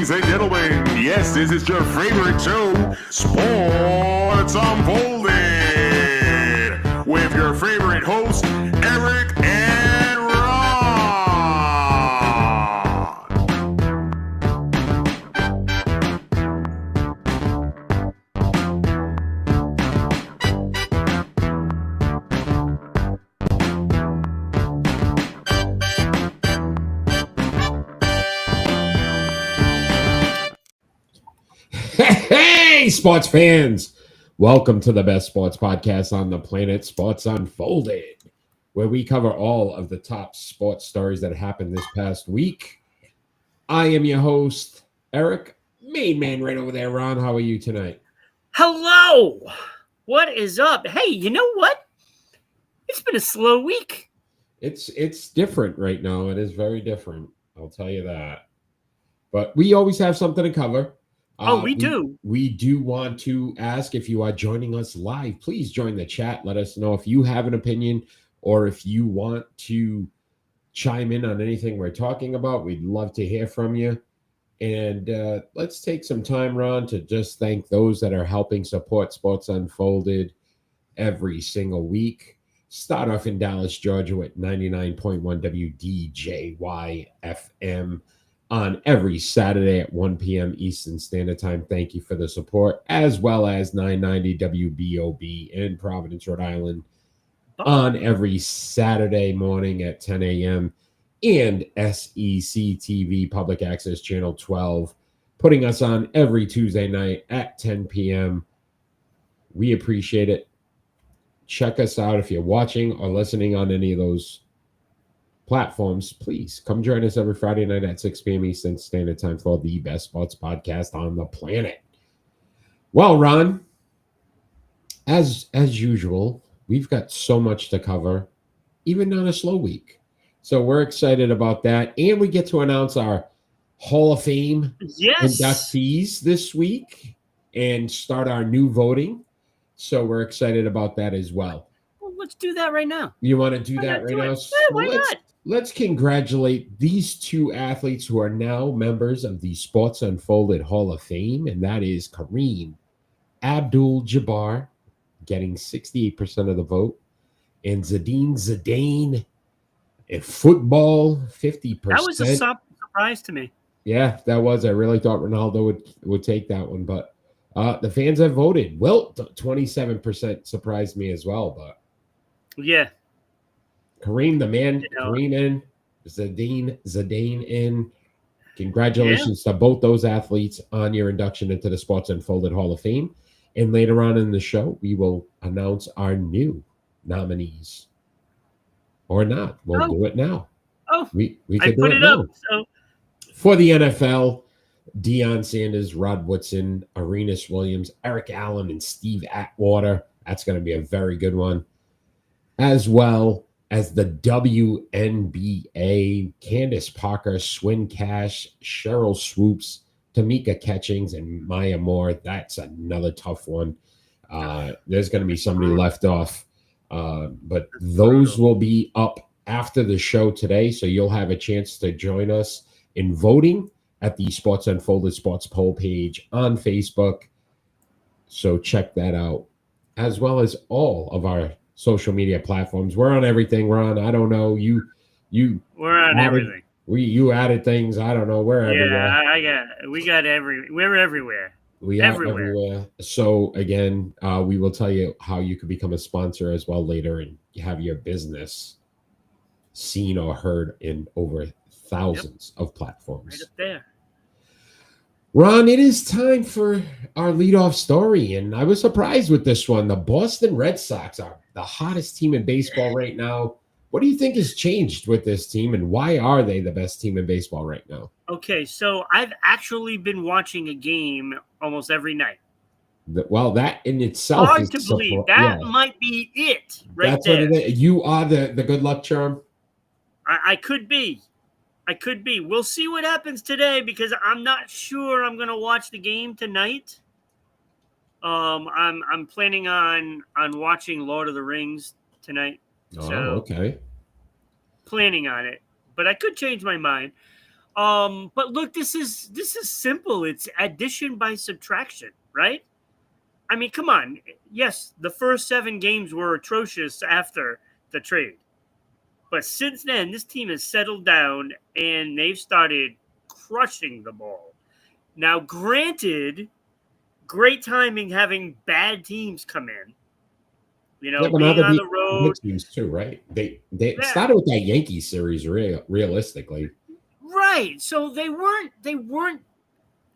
Ladies and gentlemen, yes, this is your favorite show, Sports Unfolded, with your favorite hosts, Eric and Ron. Hey, sports fans! Welcome to the best sports podcast on the planet, Sports Unfolded, where we cover all of the top sports stories that happened this past week. I am your host, Eric. Main man right over there, Ron. How are you tonight? Hello! What is up? Hey, you know what? It's been a slow week. It's different right now. It is very different. I'll tell you that. But we always have something to cover. We do. We do want to ask if you are joining us live. Please join the chat. Let us know if you have an opinion or if you want to chime in on anything we're talking about. We'd love to hear from you. And let's take some time, Ron, to just thank those that are helping support Sports Unfolded every single week. Start off in Dallas, Georgia with 99.1 WDJY FM. On every Saturday at 1 p.m. Eastern Standard Time. Thank you for the support, as well as 990 WBOB in Providence, Rhode Island, on every Saturday morning at 10 a.m. and SECTV Public Access Channel 12, putting us on every Tuesday night at 10 p.m. We appreciate it. Check us out if you're watching or listening on any of those platforms. Please come join us every Friday night at 6 p.m. Eastern Standard Time for the best sports podcast on the planet. Well, Ron, as usual, we've got so much to cover, even on a slow week. So we're excited about that. And we get to announce our Hall of Fame inductees this week and start our new voting. So we're excited about that as well. Well, let's do that right now. You want to do that right now? Yeah, why not? Let's congratulate these two athletes who are now members of the Sports Unfolded Hall of Fame, and that is Kareem Abdul-Jabbar getting 68% of the vote, and Zinedine Zidane in football, 50%. That was a surprise to me. Yeah, that was. I really thought Ronaldo would take that one, but the fans have voted. Wilt, 27% surprised me as well, but yeah. Kareem, the man, Kareem in, Zidane in. Congratulations to both those athletes on your induction into the Sports Unfolded Hall of Fame. And later on in the show, we will announce our new nominees. Or not. We'll do it now. Oh, we could do it now. Up, so. For the NFL, Deion Sanders, Rod Woodson, Arenas Williams, Eric Allen, and Steve Atwater. That's going to be a very good one. As well as the WNBA, Candace Parker, Swin Cash, Cheryl Swoops, Tamika Catchings, and Maya Moore. That's another tough one. There's going to be somebody left off. But those will be up after the show today, so you'll have a chance to join us in voting at the Sports Unfolded Sports Poll page on Facebook. So check that out, as well as all of our social media platforms. We're on everything, Ron. I don't know. We're on everything. You added things. I don't know. We're everywhere. We're everywhere. We are everywhere. So again, we will tell you how you can become a sponsor as well later and have your business seen or heard in over thousands of platforms. Right up there. Ron, it is time for our leadoff story, and I was surprised with this one. The Boston Red Sox are the hottest team in baseball right now. What do you think has changed with this team, and why are they the best team in baseball right now? Okay, so I've actually been watching a game almost every night. Well, that in itself hard to believe. That might be it right That's there. What it is. You are the good luck charm? I could be. We'll see what happens today because I'm not sure I'm going to watch the game tonight. I'm planning on watching Lord of the Rings tonight. Oh, okay. Planning on it, but I could change my mind. But look, this is simple. It's addition by subtraction, right? I mean, come on. Yes, the first 7 games were atrocious after the trade. But since then, this team has settled down and they've started crushing the ball. Now, granted, great timing having bad teams come in, Yeah, but now being they're on the beating good road. teams too, right? They Yeah, started with that Yankees series, realistically. right. So they weren't,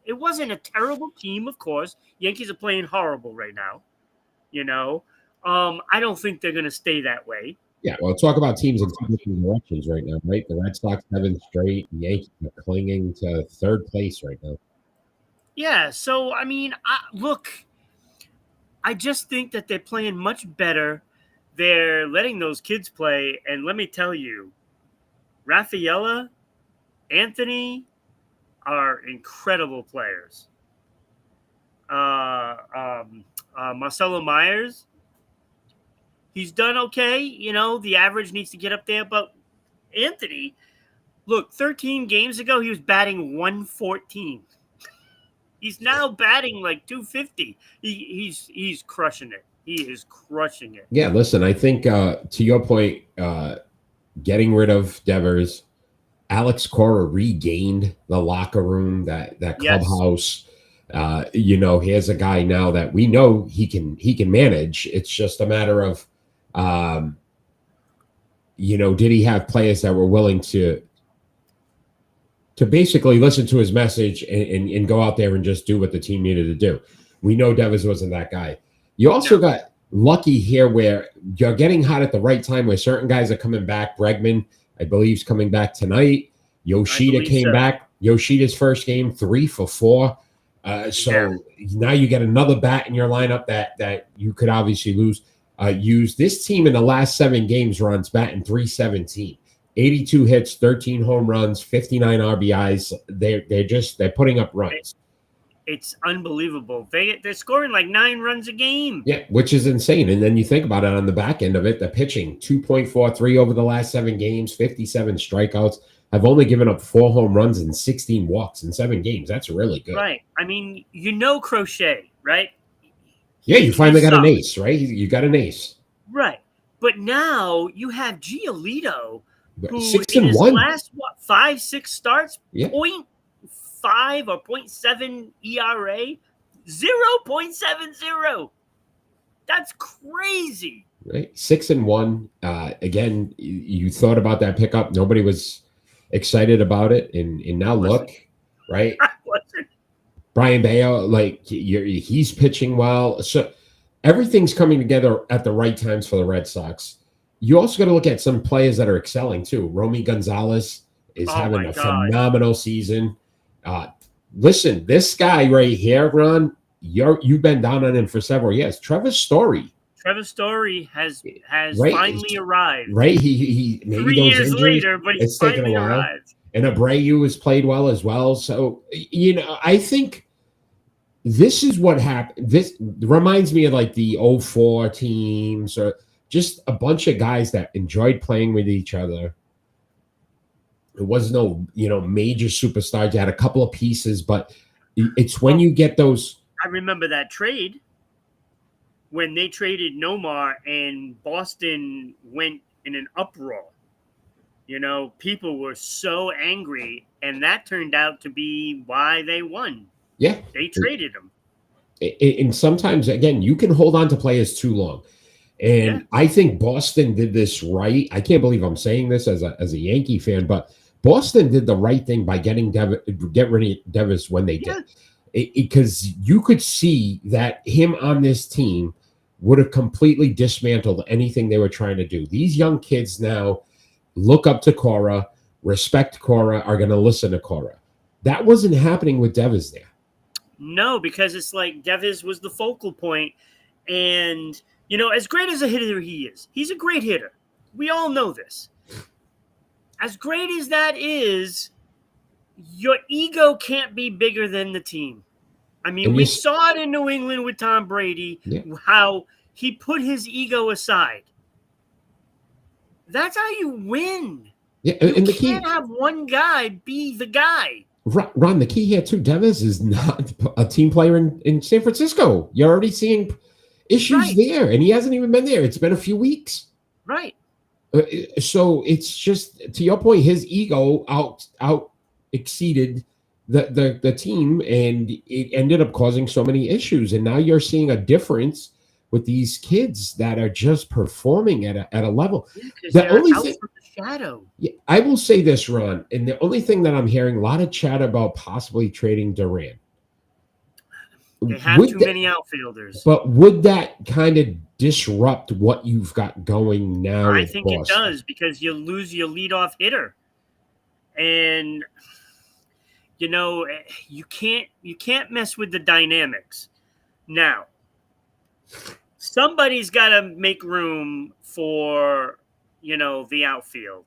it wasn't a terrible team, of course. Yankees are playing horrible right now, you know. I don't think they're going to stay that way. Yeah, well, talk about teams in two different directions right now, right? The Red Sox 7 straight, the Yankees are clinging to third place right now. Yeah, so I mean, look, I just think that they're playing much better. They're letting those kids play, and let me tell you, Rafaela, Anthony are incredible players. Uh, um, Marcelo Myers, he's done okay. The average needs to get up there, but Anthony, look, 13 games ago, he was batting 114. He's now batting like 250. He's crushing it. He is crushing it. Yeah, listen, I think to your point, getting rid of Devers, Alex Cora regained the locker room, that Yes. clubhouse. Here's a guy now that we know he can manage. It's just a matter of, did he have players that were willing to basically listen to his message and go out there and just do what the team needed to do. We know Devers wasn't that guy. You also got lucky here where you're getting hot at the right time where certain guys are coming back. Bregman, I believe, is coming back tonight. Yoshida came back. Yoshida's first game, 3 for 4. So now you get another bat in your lineup that you could obviously use. This team in the last 7 games runs batting 317. 82 hits, 13 home runs, 59 RBIs. They're putting up runs. It's unbelievable. They're scoring like 9 runs a game. Yeah, which is insane. And then you think about it on the back end of it, the pitching, 2.43 over the last 7 games, 57 strikeouts. Have only given up 4 home runs and 16 walks in 7 games. That's really good. Right. I mean, Crochet, right? Yeah, you finally got an ace, right? You got an ace. Right. But now you have Giolito, who 6 in and his 1. last 5-6 starts, Yeah. 0.5 or 0.7 ERA, 0.70. That's crazy. Right, 6 and 1. Again, you thought about that pickup. Nobody was excited about it, and now look, right? I wasn't. Brian Bayo, he's pitching well. So everything's coming together at the right times for the Red Sox. You also got to look at some players that are excelling too. Romy Gonzalez is having a phenomenal season. Listen, this guy right here, Ron, you've been down on him for several years. Trevor Story has finally arrived. Right, he maybe 3 years later, but he's finally arrived. And Abreu has played well as well. So I think this is what happened. This reminds me of like the 04 teams, or just a bunch of guys that enjoyed playing with each other. It was no, major superstars. You had a couple of pieces, but it's when you get those. I remember that trade when they traded Nomar and Boston went in an uproar. People were so angry, and that turned out to be why they won. Yeah. They traded him. And sometimes, again, you can hold on to players too long. And I think Boston did this right. I can't believe I'm saying this as a Yankee fan, but Boston did the right thing by get rid of Devers when they did. Because you could see that him on this team would have completely dismantled anything they were trying to do. These young kids now look up to Cora, respect Cora, are going to listen to Cora. That wasn't happening with Devers there. No, because it's like Devers was the focal point. And, as great as a hitter he is, he's a great hitter. We all know this. As great as that is, your ego can't be bigger than the team. I mean, we saw it in New England with Tom Brady, how he put his ego aside. That's how you win. Yeah, You and the can't key, have one guy be the guy. Ron, the key here too, Devers is not a team player in San Francisco. You're already seeing issues Right, there, and he hasn't even been there. It's been a few weeks. right. So it's just to your point, his ego out exceeded the team, and it ended up causing so many issues. And now you're seeing a difference with these kids that are just performing at a level. Yeah, because The they're only out thing from the shadow. Yeah, I will say this, Ron, and the only thing that I'm hearing a lot of chat about possibly trading Durant. They have Would too that, many outfielders. but would that kind of disrupt what you've got going now I with think it Boston? does because you lose your leadoff hitter, and you can't mess with the dynamics. Now, somebody's got to make room for the outfield,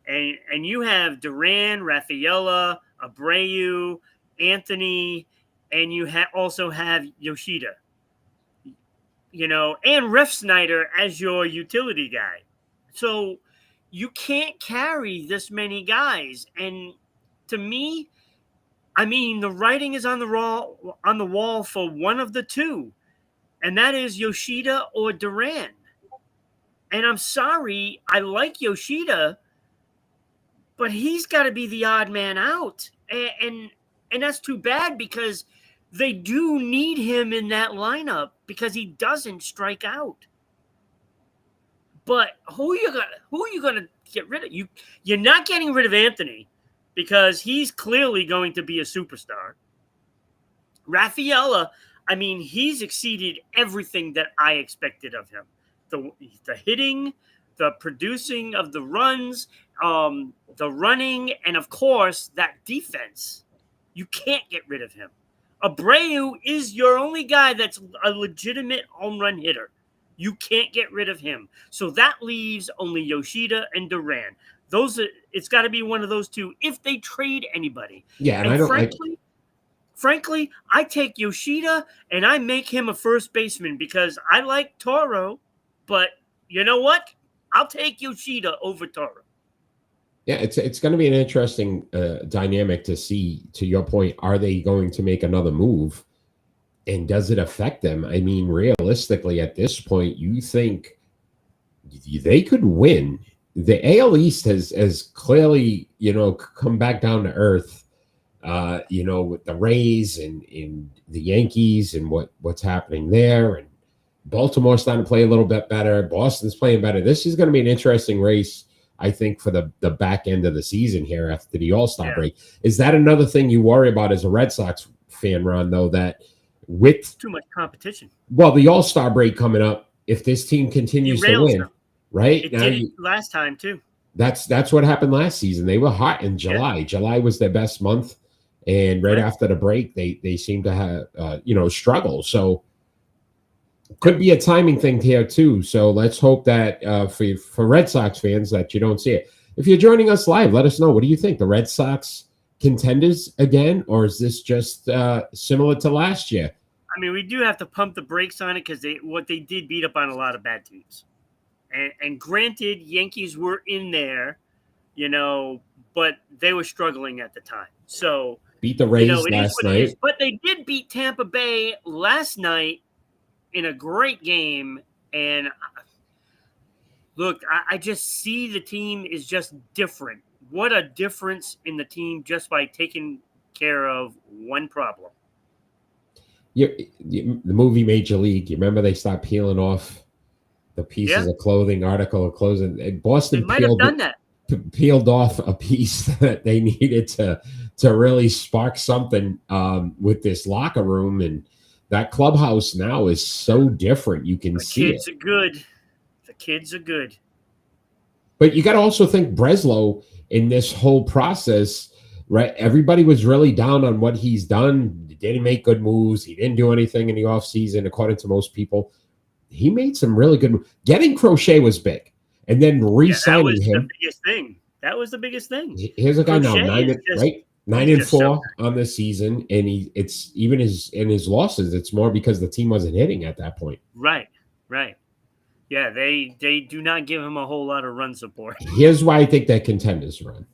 and you have Duran, Rafaela, Abreu, Anthony, and you also have Yoshida, and Ref Snyder as your utility guy. So you can't carry this many guys, and to me, I mean, the writing is on the wall for one of the two, and that is Yoshida or Duran. And I'm sorry, I like Yoshida, but he's got to be the odd man out, and that's too bad because they do need him in that lineup because he doesn't strike out. But who are you gonna get rid of? You're not getting rid of Anthony because he's clearly going to be a superstar. Rafaela, I mean, he's exceeded everything that I expected of him. The hitting, the producing of the runs, the running, and of course that defense. You can't get rid of him. Abreu is your only guy that's a legitimate home run hitter. You can't get rid of him. So that leaves only Yoshida and Duran. It's got to be one of those two if they trade anybody. Yeah, and And I don't like. frankly, I take Yoshida and I make him a first baseman because I like Toro, but you know what? I'll take Yoshida over Toro. Yeah, it's going to be an interesting dynamic to see. To your point, are they going to make another move, and does it affect them? I mean, realistically, at this point, you think they could win? The AL East has clearly come back down to earth. With the Rays and the Yankees and what's happening there, and Baltimore's starting to play a little bit better. Boston's playing better. This is going to be an interesting race, I think, for the back end of the season here after the All-Star break. Is that another thing you worry about as a Red Sox fan, Ron, though, that with too much competition? Well, the All-Star break coming up, if this team continues to win, right? It did it last time, too. That's what happened last season. They were hot in July. Yeah. July was their best month. And right after the break, they seem to have, struggle. So could be a timing thing here, too. So let's hope that for Red Sox fans that you don't see it. If you're joining us live, let us know. What do you think? The Red Sox contenders again? Or is this just similar to last year? I mean, we do have to pump the brakes on it because they did beat up on a lot of bad teams. And granted, Yankees were in there, but they were struggling at the time. So beat the Rays last night. But they did beat Tampa Bay last night in a great game. And look, I just see the team is just different. What a difference in the team just by taking care of one problem. The movie Major League, you remember they stopped peeling off the pieces of clothing, article of clothing. And Boston peeled off a piece that they needed to really spark something with this locker room, and that clubhouse now is so different. You can see it. The kids are good. But you got to also think Breslow in this whole process, right? Everybody was really down on what he's done. He didn't make good moves. He didn't do anything in the offseason, according to most people. He made some really good moves. Getting Crochet was big. And then re-signing him. That was the biggest thing. Here's a guy now, 9-4 on the season, and it's even in his losses. It's more because the team wasn't hitting at that point. Right. Yeah, they do not give him a whole lot of run support. Here's why I think that contenders run.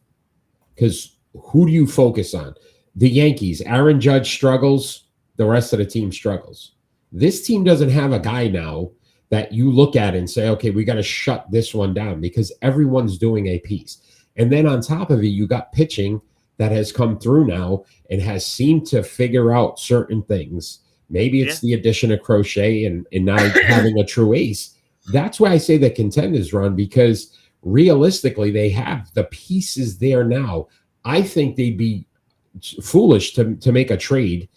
Because who do you focus on? The Yankees. Aaron Judge struggles. The rest of the team struggles. This team doesn't have a guy now that you look at and say, okay, we got to shut this one down because everyone's doing a piece. And then on top of it, you got pitching that has come through now and has seemed to figure out certain things. Maybe it's the addition of Crochet and now having a true ace. That's why I say the contenders run, because realistically, they have the pieces there now. I think they'd be foolish to make a trade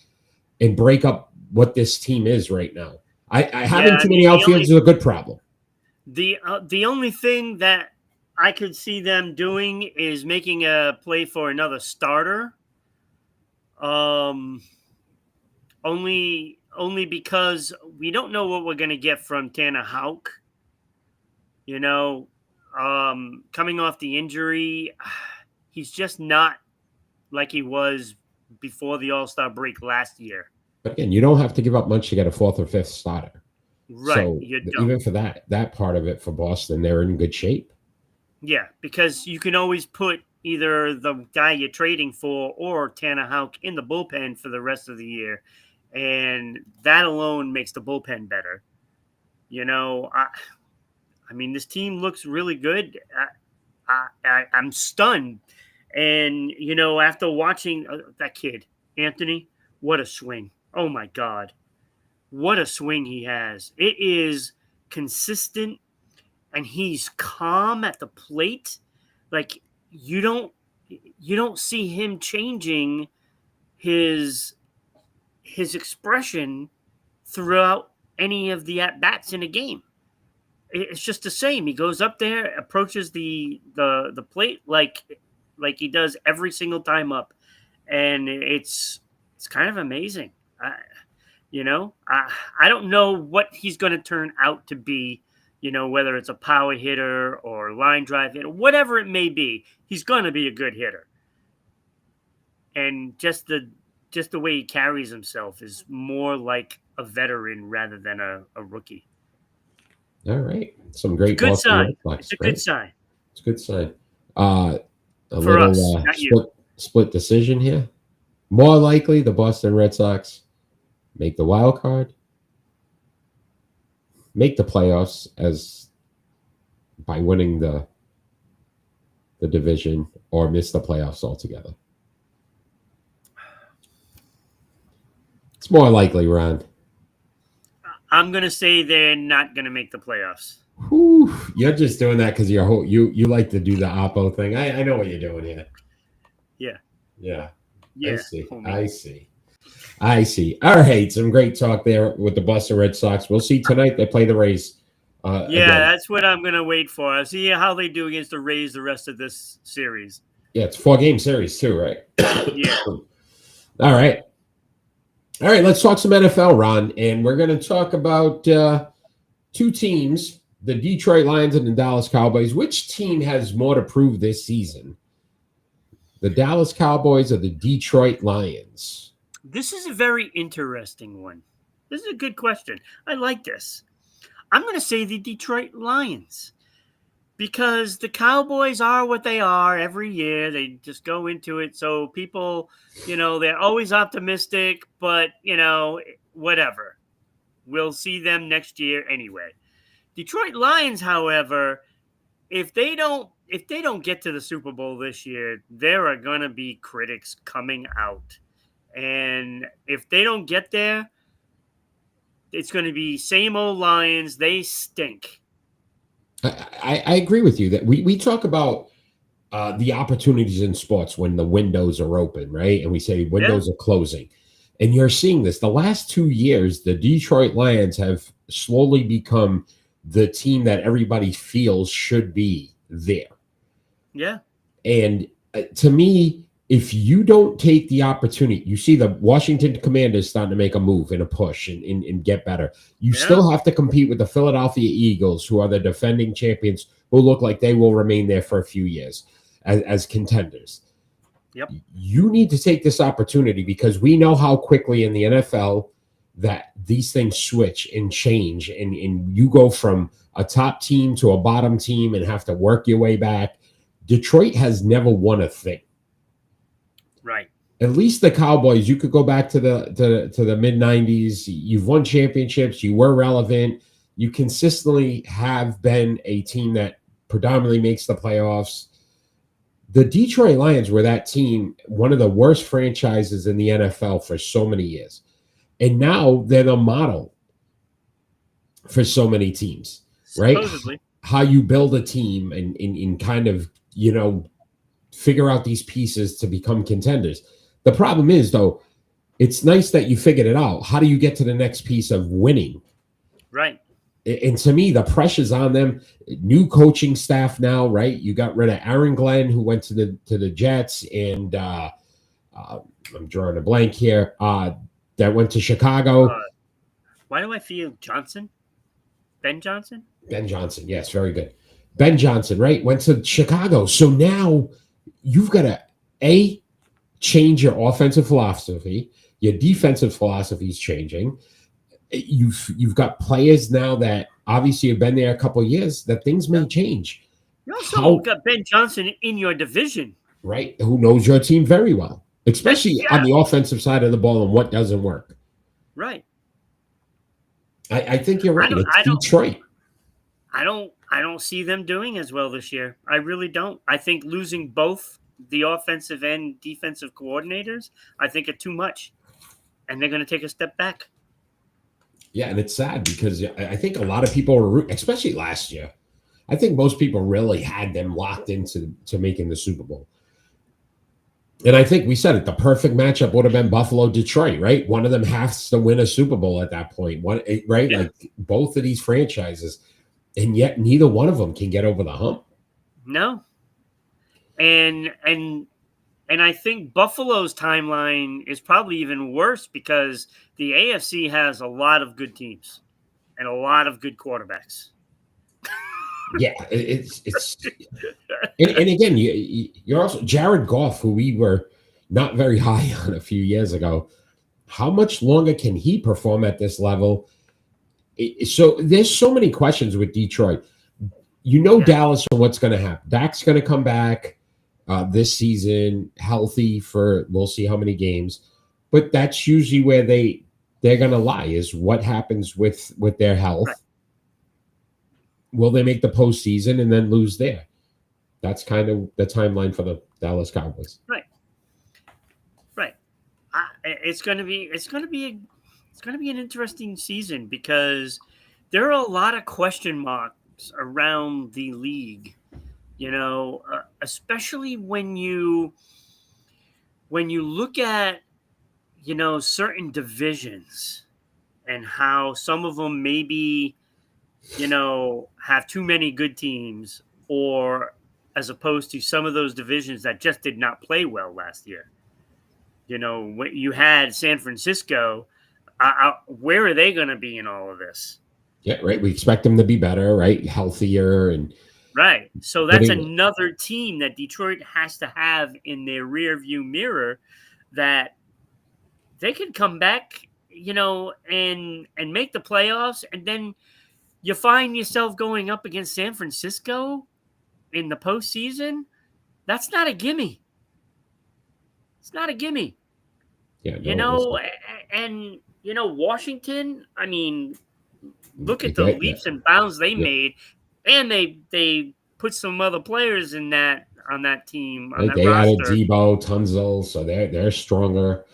and break up what this team is right now. Having too many outfielders is a good problem. The only thing that I could see them doing is making a play for another starter. Only because we don't know what we're going to get from Tanner Houck. You know, coming off the injury, he's just not like he was before the All-Star break last year. But again, you don't have to give up much to get a fourth or fifth starter. Right. So even for that part of it for Boston, they're in good shape. Yeah, because you can always put either the guy you're trading for or Tanner Houck in the bullpen for the rest of the year. And that alone makes the bullpen better. You know, I mean, this team looks really good. I'm stunned. And, you know, after watching that kid, Anthony, what a swing. Oh, my God. What a swing he has. It is consistent, and he's calm at the plate. Like, you don't see him changing his expression throughout any of the at-bats in a game. It's just the same. He goes up there, approaches the plate like he does every single time up, and it's kind of amazing. I don't know what he's going to turn out to be. You know, whether it's a power hitter or line drive hitter, whatever it may be, he's going to be a good hitter. And just the way he carries himself is more like a veteran rather than a rookie. All right. Some great good sign. It's a good sign. It's a good sign. A little split decision here. More likely, the Boston Red Sox make the wild card, make the playoffs as by winning the division, or miss the playoffs altogether. It's more likely, Ron. I'm going to say they're not going to make the playoffs. Whew, you're just doing that because you like to do the Oppo thing. I know what you're doing here. Yeah. I see. All right, some great talk there with the Boston Red Sox. We'll see tonight. They play the Rays. Again. That's what I'm going to wait for. I'll see how they do against the Rays the rest of this series. Yeah, it's a 4-game series too, right? Yeah. All right, let's talk some NFL, Ron. And we're going to talk about two teams, the Detroit Lions and the Dallas Cowboys. Which team has more to prove this season? The Dallas Cowboys or the Detroit Lions? This is a very interesting one. This is a good question. I like this. I'm going to say the Detroit Lions because the Cowboys are what they are every year. They just go into it. So people, they're always optimistic, but, whatever. We'll see them next year anyway. Detroit Lions, however, if they don't get to the Super Bowl this year, there are going to be critics coming out. And if they don't get there, it's going to be same old Lions. They stink. I agree with you that we talk about the opportunities in sports when the windows are open, right? And we say windows are closing. And you're seeing this. The last 2 years, the Detroit Lions have slowly become the team that everybody feels should be there. Yeah. And to me, if you don't take the opportunity, you see the Washington Commanders starting to make a move and a push and get better. You still have to compete with the Philadelphia Eagles, who are the defending champions, who look like they will remain there for a few years as contenders. Yep. You need to take this opportunity because we know how quickly in the NFL that these things switch and change, and you go from a top team to a bottom team and have to work your way back. Detroit has never won a thing. Right. At least the Cowboys, you could go back to the mid 90s. You've won championships. You were relevant. You consistently have been a team that predominantly makes the playoffs. The Detroit Lions were that team, one of the worst franchises in the NFL for so many years. And now they're the model for so many teams, right? Supposedly. How you build a team and kind of, figure out these pieces to become contenders. The problem is, though, it's nice that you figured it out. How do you get to the next piece of winning? Right. And to me, the pressure's on them. New coaching staff now, right? You got rid of Aaron Glenn, who went to the Jets, and I'm drawing a blank here. That went to Chicago. Why do I feel Johnson? Ben Johnson? Ben Johnson, yes, very good. Ben Johnson, right? Went to Chicago. So now you've got to, change your offensive philosophy. Your defensive philosophy is changing. You've got players now that obviously have been there a couple of years that things may change. You also got Ben Johnson in your division. Right. Who knows your team very well, especially on the offensive side of the ball and what doesn't work. Right. I think you're right. It's Detroit. I don't see them doing as well this year. I really don't. I think losing both the offensive and defensive coordinators, I think, are too much. And they're going to take a step back. Yeah, and it's sad because I think a lot of people were, especially last year, I think most people really had them locked into making the Super Bowl. And I think we said it, the perfect matchup would have been Buffalo-Detroit, right? One of them has to win a Super Bowl at that point, right? Yeah. Like both of these franchises, and yet neither one of them can get over the hump. No. And I think Buffalo's timeline is probably even worse because the AFC has a lot of good teams and a lot of good quarterbacks. Yeah, it's and again, you're also Jared Goff, who we were not very high on a few years ago. How much longer can he perform at this level? So there's so many questions with Detroit. Dallas and what's going to happen. Dak's going to come back this season healthy for we'll see how many games, but that's usually where they're going to lie is what happens with their health. Right. Will they make the postseason and then lose there? That's kind of the timeline for the Dallas Cowboys. Right. It's going to be an interesting season because there are a lot of question marks around the league. Especially when you look at, certain divisions and how some of them maybe, have too many good teams, or as opposed to some of those divisions that just did not play well last year. When you had San Francisco, where are they going to be in all of this? Yeah, right. We expect them to be better, right? Healthier and right. So that's another team that Detroit has to have in their rear view mirror that they can come back, and make the playoffs. And then you find yourself going up against San Francisco in the postseason. That's not a gimme. It's not a gimme. Yeah, and Washington, I mean, look at the leaps and bounds they made. And they put some other players on that team. They added Debo, Tunzel, so they're stronger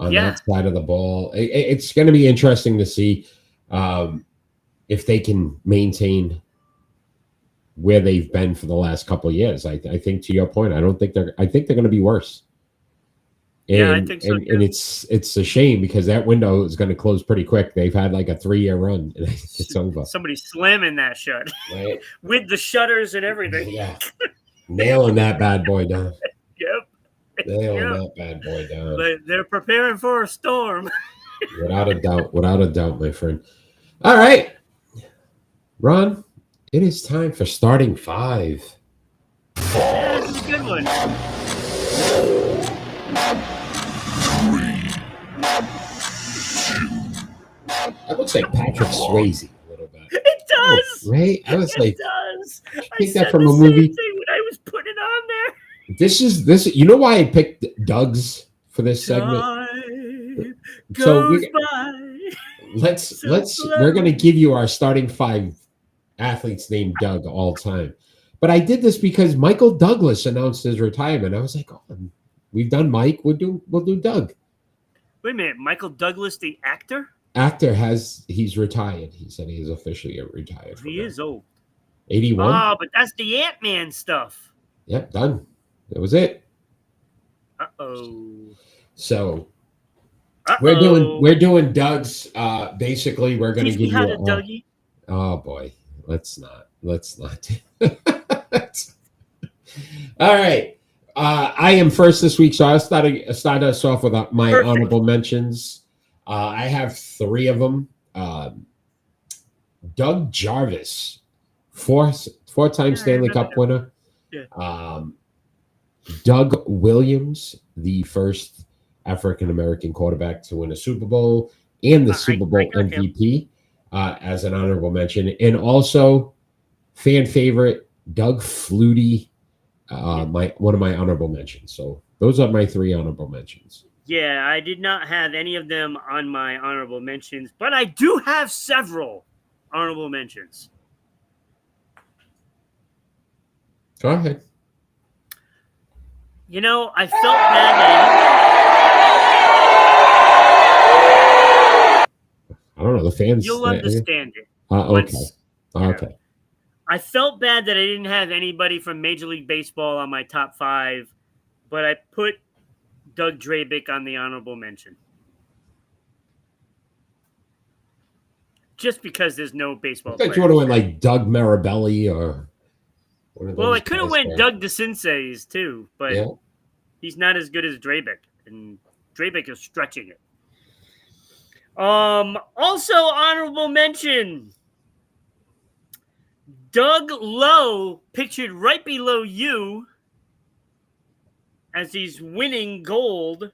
on that side of the ball. It's going to be interesting to see if they can maintain where they've been for the last couple of years. I think to your point, I think they're going to be worse. And, I think so. And it's a shame because that window is going to close pretty quick. They've had like a 3-year run, and it's over. Somebody slamming that shut right. with the shutters and everything. Yeah, nailing that bad boy down. Yep, nailing that bad boy down. They're preparing for a storm. without a doubt, my friend. All right, Ron, it is time for starting five. Yeah, this is a good one. 3, 2, looks like Patrick Swayze a little bit. It does. Right? I was It like, does. did you I take said that from the a same movie? thing when I was putting it on there. This. You know why I picked Doug's for this segment? Time So goes by. we're gonna give you our starting 5 athletes named Doug all time. But I did this because Michael Douglas announced his retirement. I was like, oh, we've done Mike. We'll do Doug. Wait a minute, Michael Douglas, the actor? He's retired. He said he is officially retired. He is old. 81. Ah, but that's the Ant-Man stuff. Yep, done. That was it. Uh-oh. So Uh-oh. we're doing Doug's. Basically, we're going to Teach give me how you. to Dougie. Oh boy, let's not. All right. I am first this week, so I'll start us off with my Perfect. honorable mentions. I have 3 of them. Doug Jarvis, four-time Stanley Cup winner. Yeah. Doug Williams, the first African American quarterback to win a Super Bowl and the Super Bowl MVP, as an honorable mention, and also fan favorite Doug Flutie. One of my honorable mentions. So those are my 3 honorable mentions. Yeah, I did not have any of them on my honorable mentions, but I do have several honorable mentions. Go ahead. You know, I felt bad that I don't know, the fans. you'll understand it. Okay. I felt bad that I didn't have anybody from Major League Baseball on my top 5, but I put Doug Drabick on the honorable mention. Just because there's no baseball I thought players. you would have went like Doug Marabelli or one of those. Well, I could have went there. Doug DeCinces too, but Yeah. he's not as good as Drabick, and Drabick is stretching it. Also honorable mention. Doug Lowe, pictured right below you as he's winning gold.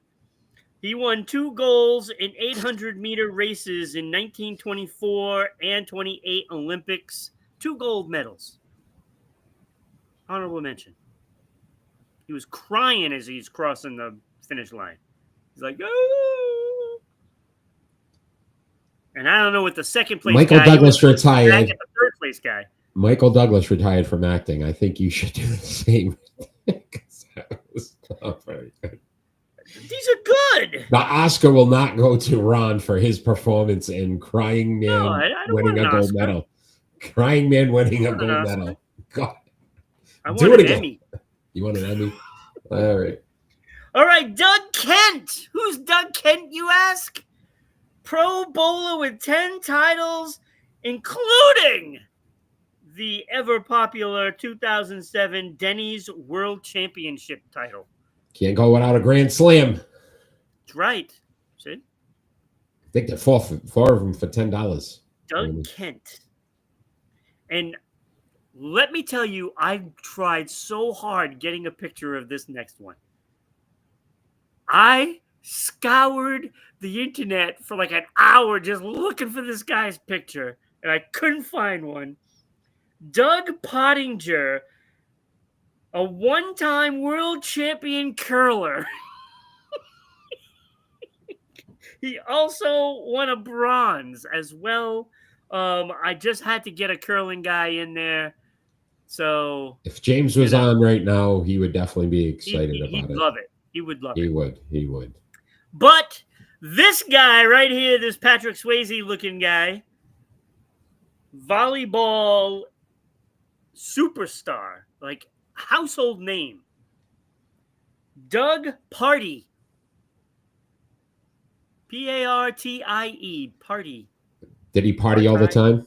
He won 2 golds in 800-meter races in 1924 and 28 Olympics. 2 gold medals. Honorable mention. He was crying as he's crossing the finish line. He's like, oh. And I don't know what the second place Michael guy Douglas was retired. back at the third place guy. Michael Douglas retired from acting. I think you should do the same. That was not very good. These are good. The Oscar will not go to Ron for his performance in Crying Man I don't winning want a an gold Oscar. medal. Crying Man winning a I want an gold Oscar. medal. God. I Do want it an again. Emmy. You want an Emmy? All right. All right, Doug Kent. Who's Doug Kent, you ask? Pro Bowler with 10 titles, including the ever-popular 2007 Denny's World Championship title. Can't go without a Grand Slam. That's right. See? I think they're four of them for $10. Doug Kent. And let me tell you, I've tried so hard getting a picture of this next one. I scoured the internet for like an hour just looking for this guy's picture, and I couldn't find one. Doug Pottinger, a one-time world champion curler. He also won a bronze as well. I just had to get a curling guy in there. So if James was on right now, he would definitely be excited about he'd it. love it. He would love it. He would. But this guy right here, this Patrick Swayze looking guy, volleyball superstar, like household name, Doug Party. Partie. Party. Did he party all the time?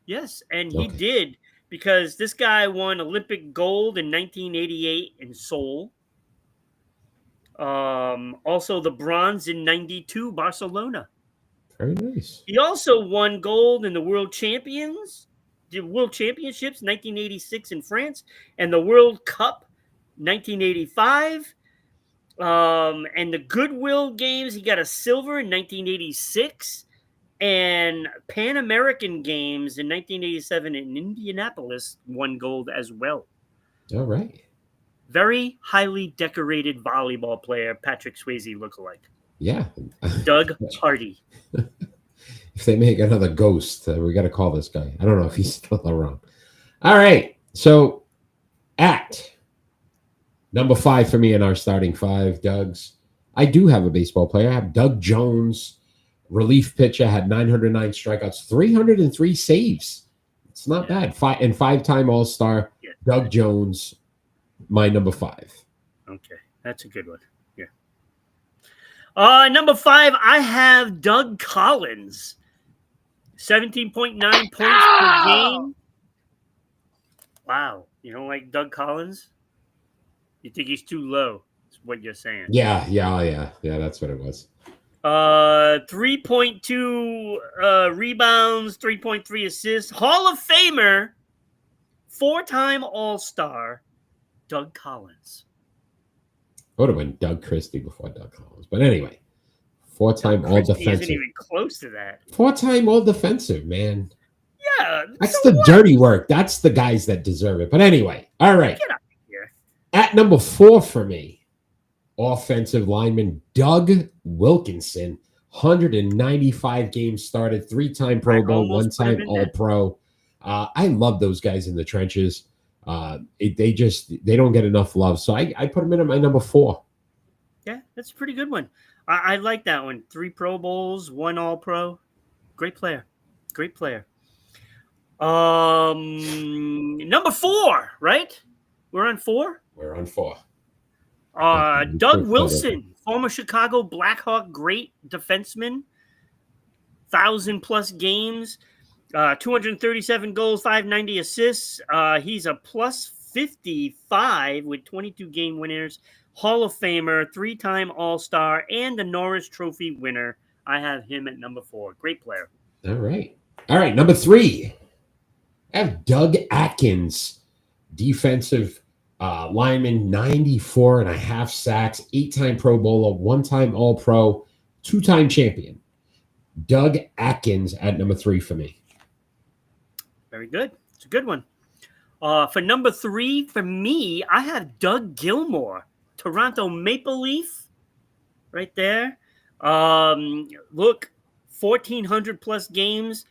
Yes, and he did, because this guy won Olympic gold in 1988 in Seoul. Also the bronze in 92 Barcelona. Very nice. He also won gold in the World Championships 1986 in France, and the World Cup 1985. And the Goodwill Games, he got a silver in 1986. And Pan American Games in 1987 in Indianapolis won gold as well. All right. Very highly decorated volleyball player, Patrick Swayze lookalike. Yeah. Doug Hardy. If they make another ghost, we got to call this guy. I don't know if he's still around. All right. So at number 5 for me in our starting 5, Doug's, I do have a baseball player. I have Doug Jones, relief pitcher, had 909 strikeouts, 303 saves. It's not bad. 5-time All-Star, Doug Jones, my number 5. Okay, that's a good one. Yeah. Number 5, I have Doug Collins. 17.9 points per game. Wow. You don't like Doug Collins? You think he's too low? Is what you're saying. Yeah. That's what it was. 3.2 rebounds, 3.3 assists. Hall of Famer, 4-time All-Star, Doug Collins. Would have been Doug Christie before Doug Collins. But anyway, 4-time All Defensive. Isn't even close to that. 4-time All Defensive, man. Yeah. That's the dirty work. That's the guys that deserve it. But anyway, all right. Get out of here. At number 4 for me, offensive lineman Doug Wilkinson, 195 games started, 3-time Pro Bowl, 1-time All-Pro. I love those guys in the trenches. They don't get enough love. So I put them in at my number 4. Yeah, that's a pretty good one. I like that one. 3 Pro Bowls, 1 All-Pro. Great player. Great player. Number 4, right? We're on 4? We're on 4. Doug Wilson, former Chicago Blackhawk great defenseman. 1,000+ games. 237 goals, 590 assists. He's a plus 55 with 22 game winners. Hall of Famer, 3-time All-Star, and the Norris Trophy winner. I have him at number 4. Great player. All right. Number 3. I have Doug Atkins, defensive lineman, 94.5 sacks, 8-time Pro Bowler, 1-time All-Pro, 2-time champion. Doug Atkins at number 3 for me. Very good. It's a good one. For number 3, for me, I have Doug Gilmour, Toronto Maple Leaf, right there. Look, 1,400+ games.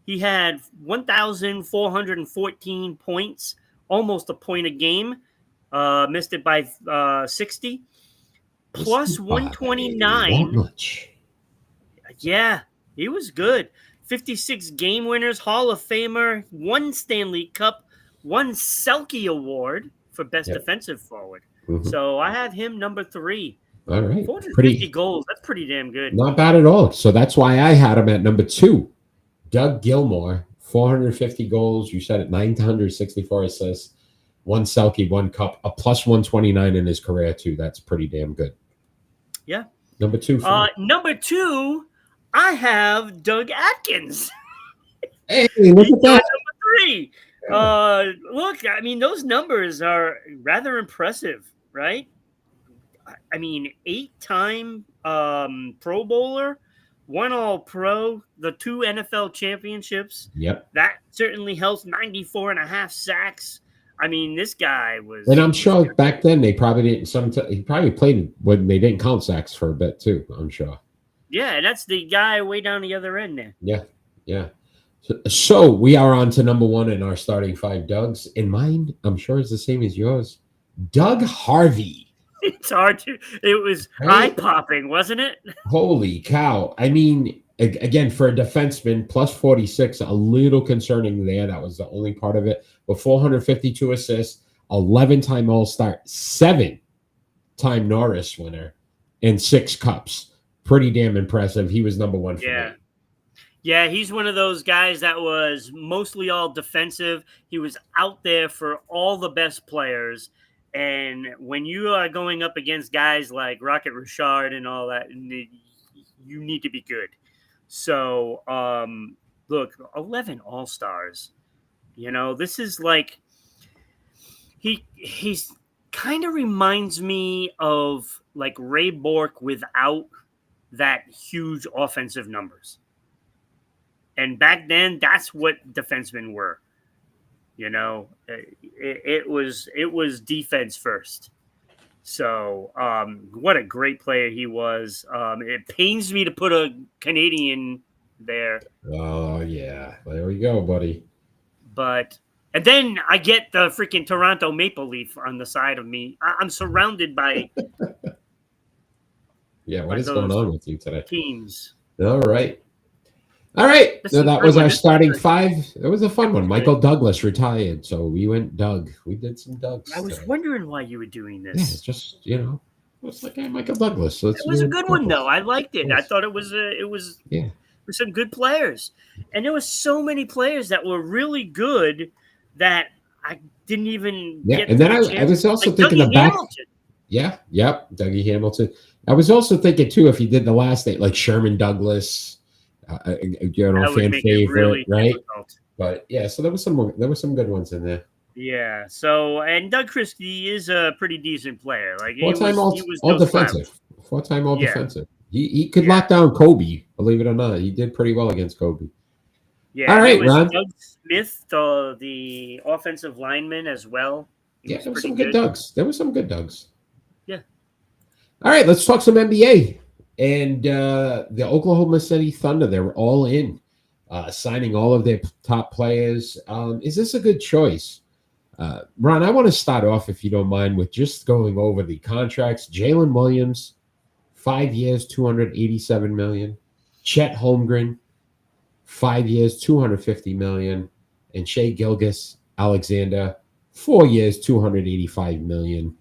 He had 1,414 points, almost a point a game. Missed it by 60. Plus 129. Much. Yeah, he was good. 56 game winners, Hall of Famer, 1 Stanley Cup, 1 Selke Award for best defensive forward. Mm-hmm. So I have him number 3. All right. 450 goals. That's pretty damn good. Not bad at all. So that's why I had him at number 2. Doug Gilmour, 450 goals. You said it, 964 assists, 1 Selke, 1 Cup, a plus 129 in his career too. That's pretty damn good. Yeah. Number 2. Number 2, I have Doug Atkins. Hey, look at that. Number 3. Look, I mean, those numbers are rather impressive, right? I mean, 8-time Pro Bowler, 1 All-Pro, the 2 NFL championships. Yep. That certainly helps. 94.5 sacks. I mean, this guy was. And I'm sure back then they probably didn't. He probably played when they didn't count sacks for a bit too. I'm sure. Yeah, that's the guy way down the other end there. Yeah. So we are on to number 1 in our starting 5, Doug's. In mine, I'm sure it's the same as yours. Doug Harvey. It's hard to. It was eye-popping, wasn't it? Holy cow! I mean, again, for a defenseman, plus 46, a little concerning there. That was the only part of it. But 452 assists, 11-time All-Star, 7-time Norris winner, and 6 cups. Pretty damn impressive. He was number 1 for me. Yeah, he's one of those guys that was mostly all defensive. He was out there for all the best players. And when you are going up against guys like Rocket Richard and all that, you need to be good. So, look, 11 All-Stars. You know, this is like he's kind of reminds me of like Ray Bork without that huge offensive numbers. And back then, that's what defensemen were. It was defense first. So, what a great player he was. It pains me to put a Canadian there, Oh yeah, there we go, buddy. but and then I get the freaking Toronto Maple Leaf on the side of me. I'm surrounded by Yeah, what is going on with you today? teams. All right. All right. This So is a that good was one. our This is starting good. five. It was a fun one. Good. Michael Douglas retired, so we went Doug. We did some Dougs. I was today. wondering why you were doing Yeah, this. it's just it's like Michael Douglas. So It was a good one though. I liked it. I thought it was Yeah. with some good players, and there was so many players that were really good that I didn't even get. And then the I chance. was also Like thinking Dougie the back. Hamilton. Yeah, yep, Dougie Hamilton. I was also thinking too if he did the last name like Sherman Douglas, That fan would make it favorite, really right? difficult. But yeah, so there was some good ones in there. Yeah. So, and Doug Christie is a pretty decent player. Like he Four-time was all no defensive. slouch. Four-time all Yeah. defensive. He could Yeah. lock down Kobe. Believe it or not, he did pretty well against Kobe. Yeah. All right, there was Ron. Doug Smith, the offensive lineman as well. He Yeah, there was pretty some good Dougs. There was some good Dougs. Yeah. All right, let's talk some NBA. And the Oklahoma City Thunder, they're all in, signing all of their top players. Is this a good choice? Ron, I want to start off, if you don't mind, with just going over the contracts. Jalen Williams, 5 years, $287 million. Chet Holmgren, 5 years, $250 million. And Shea Gilgeous-Alexander, 4 years, $285 million.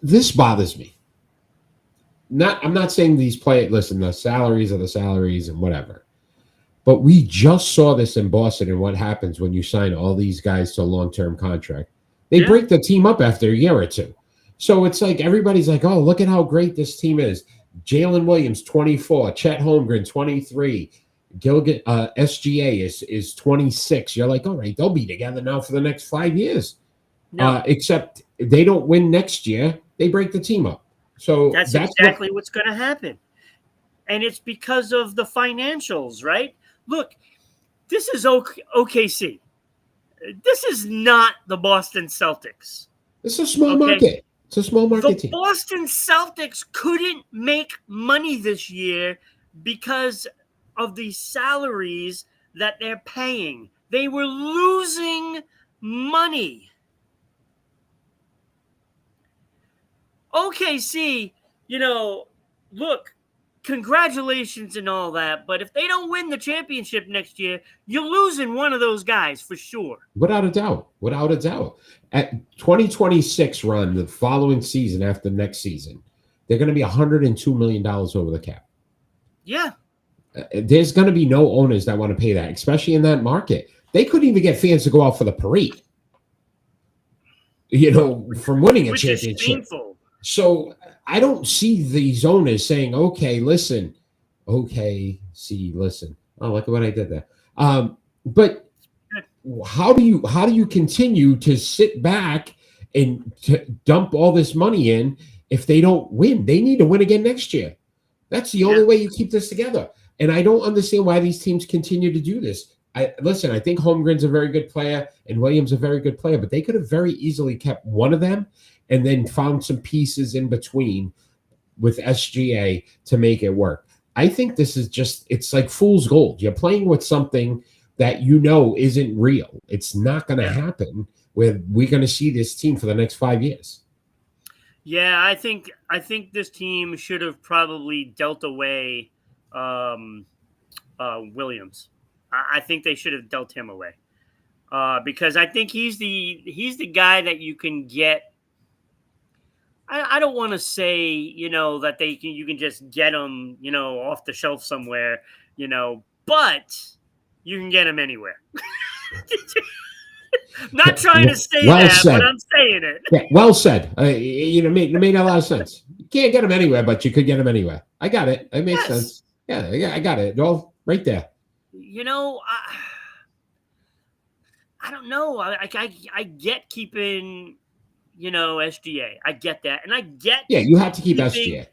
This bothers me. I'm not saying these players, listen, the salaries are the salaries and whatever. But we just saw this in Boston and what happens when you sign all these guys to a long-term contract. They break the team up after a year or two. So it's like everybody's like, oh, look at how great this team is. Jalen Williams, 24. Chet Holmgren, 23. SGA is 26. You're like, all right, they'll be together now for the next 5 years. No. Except they don't win next year. They break the team up. So that's exactly what's going to happen. And it's because of the financials, right? Look, this is OKC. This is not the Boston Celtics. It's a small market. It's a small market team. The Boston Celtics couldn't make money this year because of the salaries that they're paying. They were losing money. OKC, look, congratulations and all that, but if they don't win the championship next year, you're losing one of those guys for sure. Without a doubt. Without a doubt. At 2026 run, the following season after next season, they're going to be $102 million over the cap. Yeah. There's going to be no owners that want to pay that, especially in that market. They couldn't even get fans to go out for the parade, from winning a championship. Is shameful. So I don't see these owners saying, okay, listen. Oh, look at what I did there. But how do you continue to sit back and to dump all this money in if they don't win? They need to win again next year. That's the only way you keep this together. And I don't understand why these teams continue to do this. I think Holmgren's a very good player and Williams a very good player, but they could have very easily kept one of them and then found some pieces in between with SGA to make it work. I think this is it's like fool's gold. You're playing with something that isn't real. It's not going to happen where we're going to see this team for the next 5 years. Yeah, I think this team should have probably dealt away Williams. I think they should have dealt him away because I think he's the guy that you can get. I don't want to say that you can just get him off the shelf somewhere but you can get him anywhere. Not trying to say but I'm saying it. Yeah, well said. It made a lot of sense. You can't get him anywhere, but you could get him anywhere. I got it. It makes sense. Yeah, I got it. All right there. I don't know. I get keeping, SGA. I get that, and I get. Yeah, you have to keep SGA.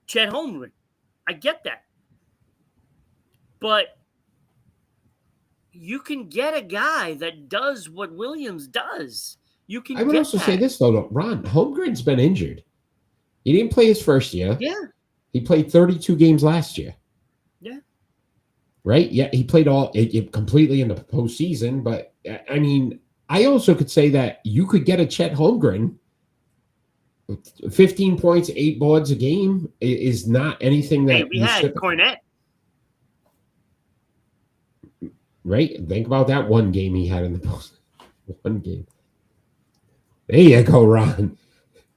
Chet Holmgren. I get that. but you can get a guy that does what Williams does. You can I would get also that. say this, though. Ron, Holmgren's been injured. He didn't play his first year. Yeah. He played 32 games last year. Yeah. Right? Yeah, he played completely in the postseason. But, I mean, I also could say that you could get a Chet Holmgren. 15 points, 8 boards a game is not anything that we had Cornette. Right? Think about that one game he had in the post. One game. There you go, Ron.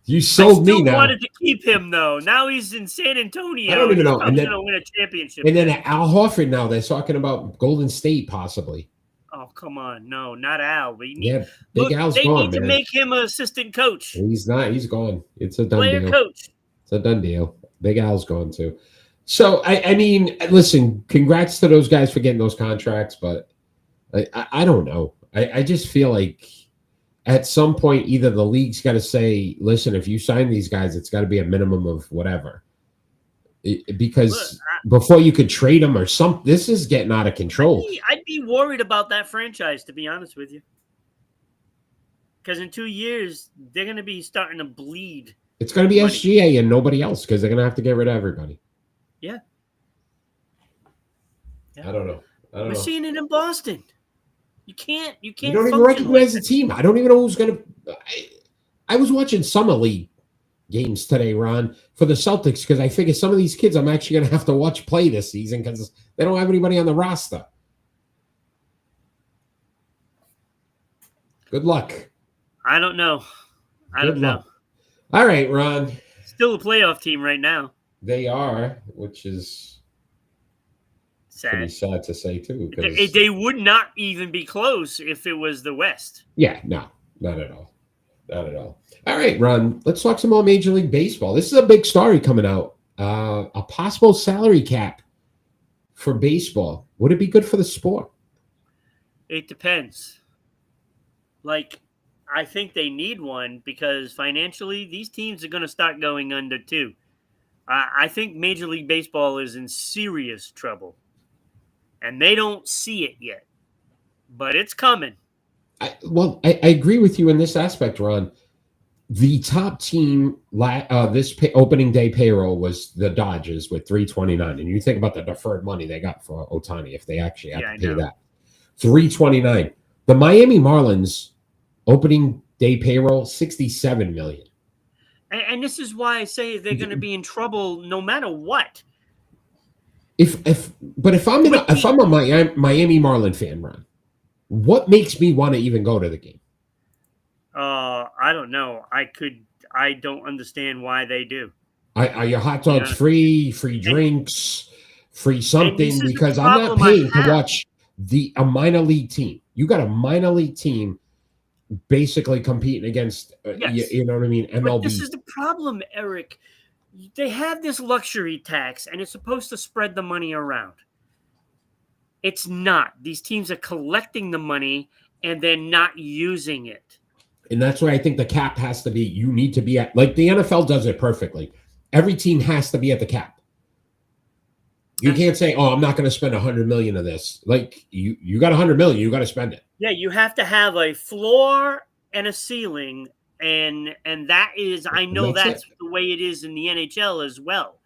You sold me now. I wanted to keep him, though. Now he's in San Antonio. I don't even know. He's going to win a championship. And then Al Horford now, they're talking about Golden State possibly. Oh, come on. No, not Al. Big Al's they gone, need to make him an assistant coach. He's not. He's gone. It's a done Player deal. Coach. It's a done deal. Big Al's gone, too. So, I mean, listen, congrats to those guys for getting those contracts, but I don't know. I just feel like at some point, either the league's got to say, listen, if you sign these guys, it's got to be a minimum of whatever. Because before you could trade them or something, this is getting out of control. I'd be worried about that franchise, to be honest with you. Because in 2 years, they're going to be starting to bleed. It's going to be money. SGA and nobody else because they're going to have to get rid of everybody. Yeah. I don't know. We're seeing it in Boston. You can't. You don't even recognize the team. I don't even know who's going to. I was watching Summer League games today, Ron, for the Celtics because I figured some of these kids I'm actually going to have to watch play this season because they don't have anybody on the roster. Good luck. I don't know. I don't know. All right, Ron. Still a playoff team right now. They are, which is sad. Pretty sad to say, too. They would not even be close if it was the West. Yeah, no, not at all. Not at all. All right, Ron, let's talk some more Major League Baseball. This is a big story coming out. A possible salary cap for baseball. Would it be good for the sport? It depends. I think they need one because financially, these teams are going to start going under too. I think Major League Baseball is in serious trouble, and they don't see it yet, but it's coming. I agree with you in this aspect, Ron. The top team this opening day payroll was the Dodgers with $329, and you think about the deferred money they got for Ohtani if they actually had to pay that. $329. The Miami Marlins opening day payroll $67 million. And this is why I say they're going to be in trouble no matter what. If I'm a Miami Marlin fan, Ron, what makes me want to even go to the game? I don't know. I don't understand why they do. Are your hot dogs free drinks, free something? Because I'm not paying to watch a minor league team. You got a minor league team basically competing against, you know what I mean, MLB. But this is the problem, Eric. They have this luxury tax, and it's supposed to spread the money around. It's not. These teams are collecting the money, and they're not using it. And that's why I think the cap has to be, you need to be at, like the NFL does it perfectly. Every team has to be at the cap. You can't say, oh, I'm not going to spend $100 million of this. Like you got $100 million, you got to spend it. Yeah, you have to have a floor and a ceiling, and that is, I know that's the way it is in the NHL as well.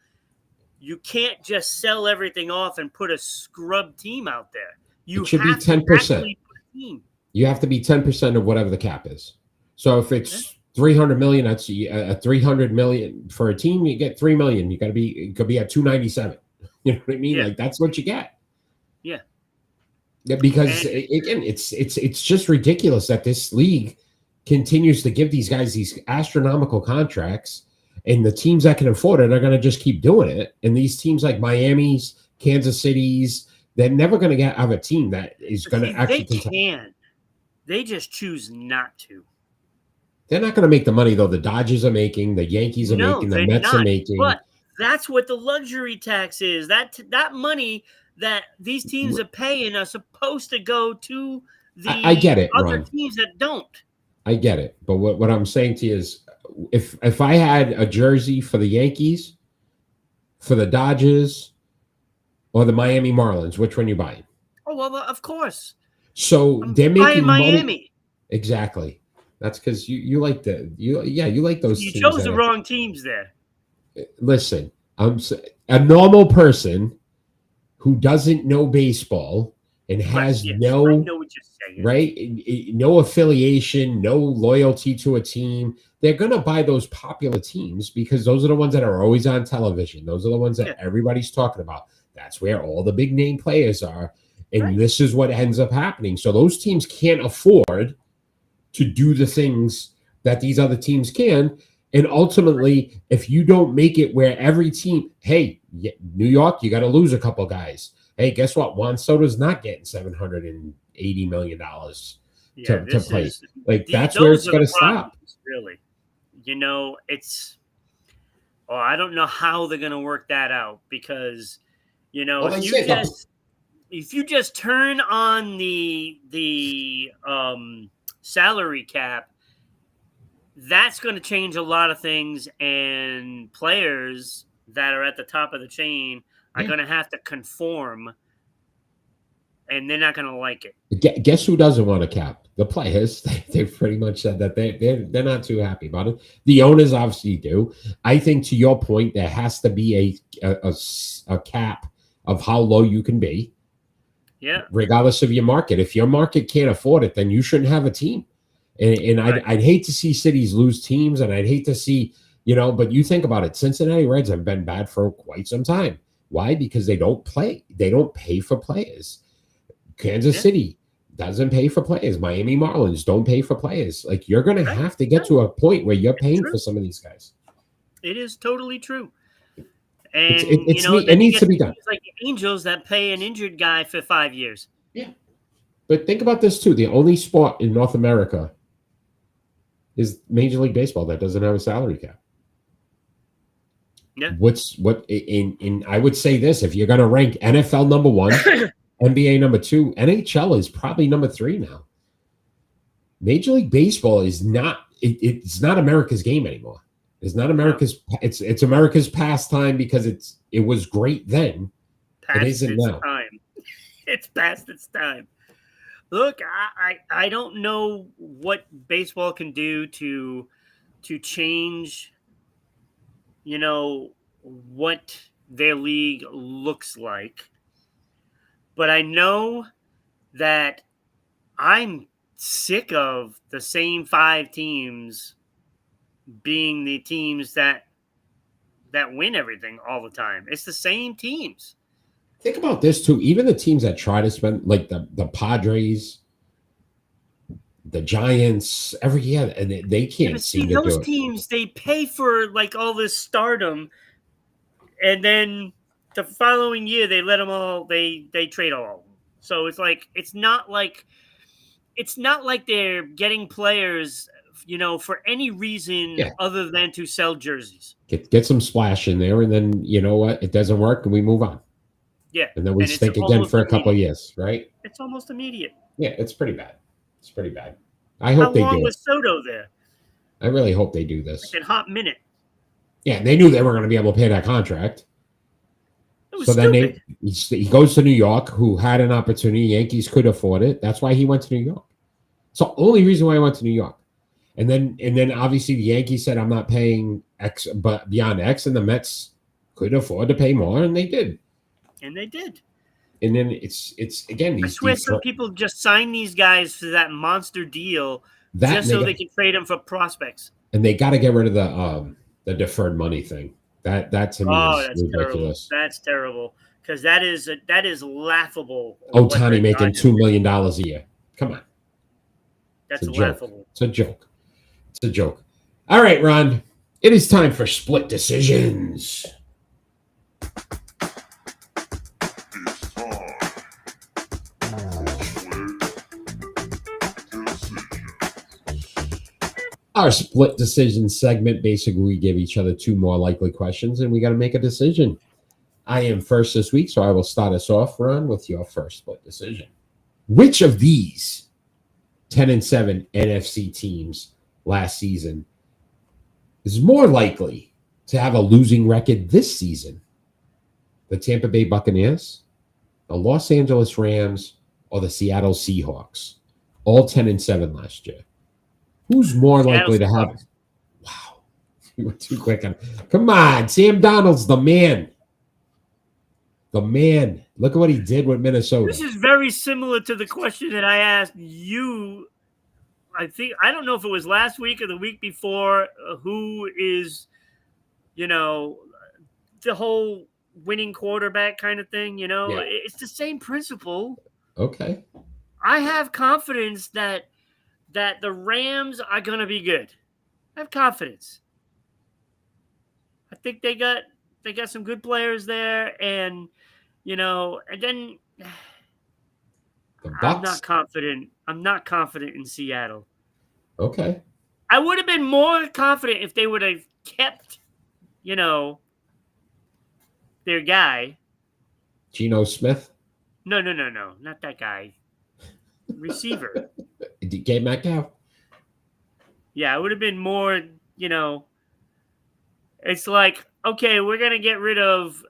You can't just sell everything off and put a scrub team out there. It should be 10%. You have to be 10% of whatever the cap is. So if it's $300 million, that's a $300 million for a team. You get $3 million. You got to be. It could be at $297. You know what I mean? Yeah. Like that's what you get. Yeah. Yeah. Because again, it's just ridiculous that this league continues to give these guys these astronomical contracts, and the teams that can afford it are going to just keep doing it. And these teams like Miami's, Kansas City's, they're never going to have a team that is going to actually. They can. They just choose not to. They're not going to make the money, though. The Dodgers are making, the Yankees are making, the Mets are making. But that's what the luxury tax is. That money that these teams are paying are supposed to go to the I get it, other Ron. Teams that don't. I get it. But what I'm saying to you is if I had a jersey for the Yankees, for the Dodgers, or the Miami Marlins? Which one you buying? Oh well, of course. So I'm they're buying making money. Miami. Exactly. That's because you like you like those You teams chose that the are, wrong teams there. listen. A normal person who doesn't know baseball and Right. has Yes, I no know what you're saying. right, no affiliation, no loyalty to a team, they're gonna buy those popular teams because those are the ones that are always on television. Those are the ones Yeah. that everybody's talking about. That's where all the big name players are, and Right. this is what ends up happening. So those teams can't afford to do the things that these other teams can. And ultimately, if you don't make it where every team, hey, New York, you got to lose a couple guys. Hey, guess what? Juan Soto's not getting $780 million Yeah. to This play. is Like that's where those it's are going the to stop. problems, really. It's. Oh, I don't know how they're gonna work that out because, Well, they say if you just turn on the salary cap, that's going to change a lot of things, and players that are at the top of the chain are yeah. going to have to conform, and they're not going to like it. Guess who doesn't want a cap? The players. They've pretty much said that they're not too happy about it. The owners obviously do. I think to your point, there has to be a cap of how low you can be. Yeah, Regardless of your market. If your market can't afford it, then you shouldn't have a team. And right. I'd hate to see cities lose teams, and I'd hate to see, but you think about it. Cincinnati Reds have been bad for quite some time. Why? Because they don't play. They don't pay for players. Kansas Yeah. City doesn't pay for players. Miami Marlins don't pay for players. Like you're going to Right. have to get to a point where you're paying true. for some of these guys. It is totally true. And It needs to be done. It's like the Angels that pay an injured guy for 5 years. Yeah. But think about this too. The only sport in North America is Major League Baseball that doesn't have a salary cap. Yeah. I would say this: if you're going to rank NFL number one, NBA number two, NHL is probably number three now. Major League Baseball is not. It's not America's game anymore. It's not America's. It's America's pastime because it was great then. It isn't now. Time. It's past its time. Look, I don't know what baseball can do to change, what their league looks like. But I know that I'm sick of the same 5 teams being the teams that win everything all the time. It's the same teams. Think about this too. Even the teams that try to spend, like the Padres, the Giants, every year, and they can't seem to do those it. teams, they pay for like all this stardom, and then the following year they let them all. They trade all of them. So it's not like they're getting players, for any reason other than to sell jerseys. Get some splash in there, and then you know what? It doesn't work, and we move on. Yeah, and then we stink again for a couple of years, right? It's almost immediate. Yeah, it's pretty bad. It's pretty bad. I hope they do. How long was Soto there? I really hope they do this. Like a hot minute. Yeah, they knew they weren't going to be able to pay that contract. It was stupid. Then he goes to New York, who had an opportunity. Yankees could afford it. That's why he went to New York. It's the only reason why I went to New York. And then obviously the Yankees said, I'm not paying X, but beyond X, and the Mets could afford to pay more, and they did. And they did. And then it's again. I swear some people just sign these guys for that monster deal just so they can trade them for prospects. And they got to get rid of the deferred money thing. That to me is ridiculous. Terrible. That's terrible because that is laughable. Ohtani making $2 million a year. Come on. That's laughable. It's a joke. It's a joke. All right, Ron. It is time for split decisions. Our split decision segment, basically, we give each other 2 more likely questions, and we got to make a decision. I am first this week, so I will start us off, Ron, with your first split decision. Which of these 10-7 NFC teams last season is more likely to have a losing record this season? The Tampa Bay Buccaneers the Los Angeles Rams or the Seattle Seahawks, all 10-7 last year. Who's more Seattle likely to have? Seahawks. Wow, you were too quick on. Come on, Sam Darnold's the man. The man. Look at what he did with Minnesota. This is very similar to the question that I asked you. I don't know if it was last week or the week before. Who is, the whole winning quarterback kind of thing? Yeah. It's the same principle. Okay. I have confidence that the Rams are going to be good. I have confidence. I think they got some good players there, and and then The I'm Bucks. not confident. I'm not confident in Seattle. Okay. I would have been more confident if they would have kept, their guy. Geno Smith. No, not that guy. Receiver. DK Metcalf. Yeah, it would have been more, it's like, okay, we're gonna get rid of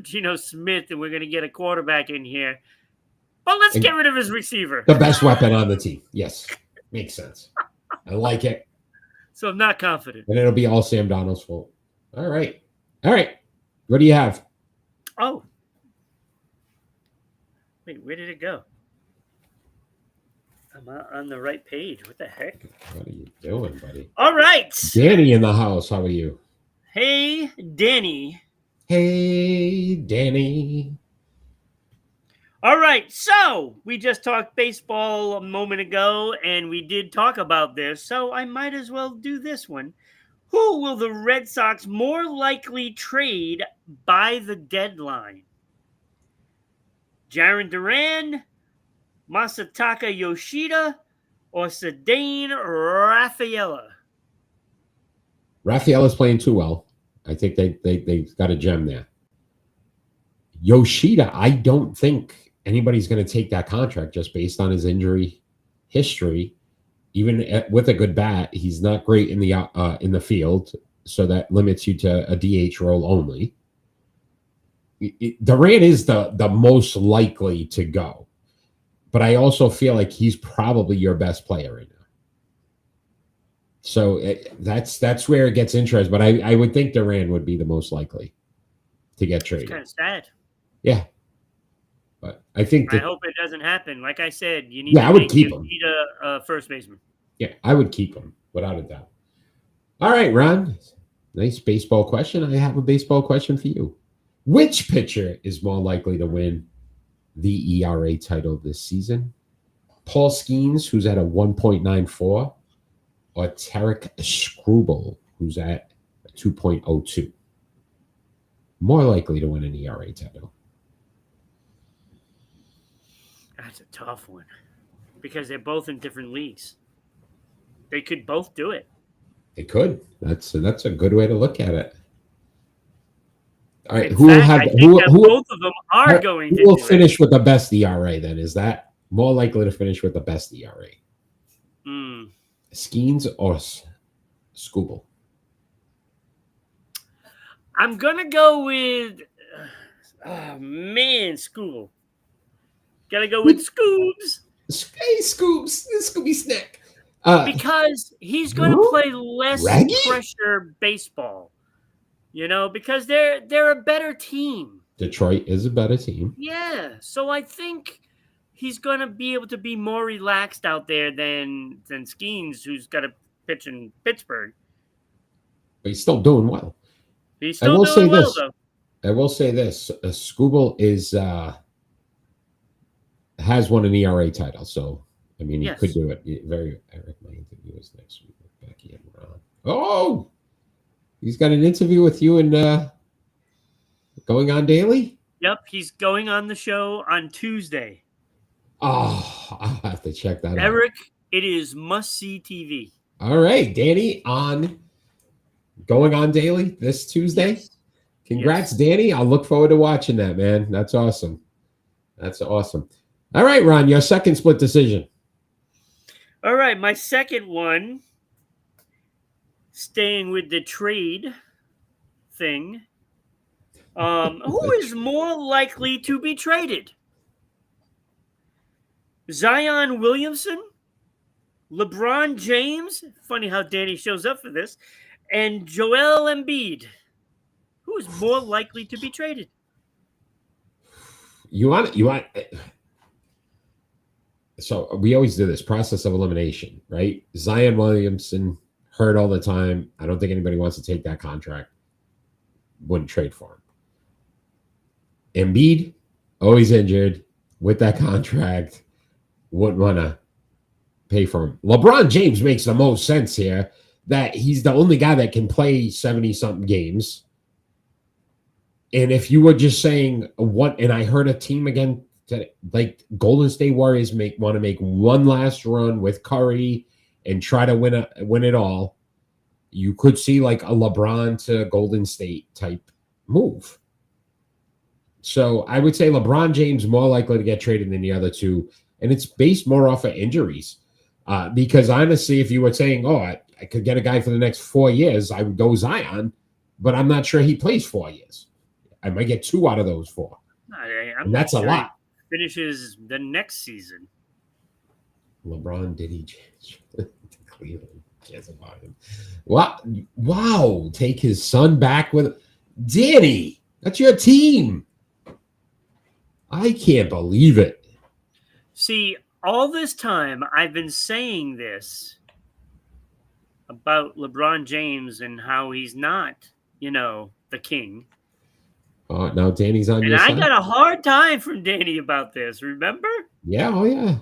Geno Smith and we're gonna get a quarterback in here. But let's get rid of his receiver. The best weapon on the team. Yes. Makes sense. I like it. So I'm not confident. And it'll be all Sam Darnold's fault. All right. What do you have? Oh. Wait, where did it go? I'm on the right page. What the heck? What are you doing, buddy? All right. Danny in the house. How are you? Hey, Danny. Hey, Danny. All right. So we just talked baseball a moment ago, and we did talk about this. So I might as well do this one. Who will the Red Sox more likely trade by the deadline? Jarren Duran, Masataka Yoshida, or Cedane Rafaela? Rafaela's playing too well. I think they've got a gem there. Yoshida, I don't think anybody's going to take that contract just based on his injury history. Even with a good bat, he's not great in the field, so that limits you to a DH role only. Durant is the most likely to go, but I also feel like he's probably your best player right now. So that's where it gets interesting. But I would think Durant would be the most likely to get traded. It's kind of sad. Yeah, but I think I hope it doesn't happen. Like I said, you need. I would keep him. You need a first baseman. Yeah, I would keep him without a doubt. All right, Ron. Nice baseball question. I have a baseball question for you. Which pitcher is more likely to win the ERA title this season? Paul Skeens, who's at a 1.94, or Tarek Struble, who's at a 2.02? More likely to win an ERA title. That's a tough one because they're both in different leagues. They could both do it. They could. That's a good way to look at it. All right, both of them are going to. Who will finish with the best ERA? Then is that more likely to finish with the best ERA? Skeens or Struble? I'm gonna go with. Struble. Gotta go with Scoobs. Hey, Scoobs, Scooby Snack. Because he's going to play less pressure baseball, because they're a better team. Detroit is a better team. Yeah, so I think he's going to be able to be more relaxed out there than Skeens, who's got to pitch in Pittsburgh. But he's still doing well. He's still doing well, though. I will say this: Struble has won an ERA title, so. I mean, he could do it. Eric, my interview is next week with Becky and Ron. Oh, he's got an interview with you and Going On Daily? Yep, he's going on the show on Tuesday. Oh, I'll have to check that out. Eric, it is must-see TV. All right, Danny, on Going On Daily this Tuesday. Yes. Congrats, Danny. I'll look forward to watching that, man. That's awesome. All right, Ron, your second split decision. All right, my second one, staying with the trade thing. Who is more likely to be traded? Zion Williamson, LeBron James, funny how Danny shows up for this, and Joel Embiid. Who is more likely to be traded? You want. So we always do this process of elimination, right? Zion Williamson hurt all the time. I don't think anybody wants to take that contract. Wouldn't trade for him. Embiid, always injured with that contract. Wouldn't want to pay for him. LeBron James makes the most sense here, that he's the only guy that can play 70-something games. And if you were just saying what, and I heard a team again today, like Golden State Warriors want to make one last run with Curry and try to win it all, you could see like a LeBron to Golden State type move. So I would say LeBron James more likely to get traded than the other two, and it's based more off of injuries. Because honestly, if you were saying, oh, I could get a guy for the next 4 years, I would go Zion, but I'm not sure he plays 4 years. I might get 2 out of those 4. And that's a lot. Finishes the next season. LeBron, did he change to Cleveland? Cares about him. Wow. Take his son back with Danny. That's your team. I can't believe it. See, all this time I've been saying this about LeBron James and how he's not, the king. Now Danny's on your side. And I got a hard time from Danny about this, remember? Yeah, oh yeah.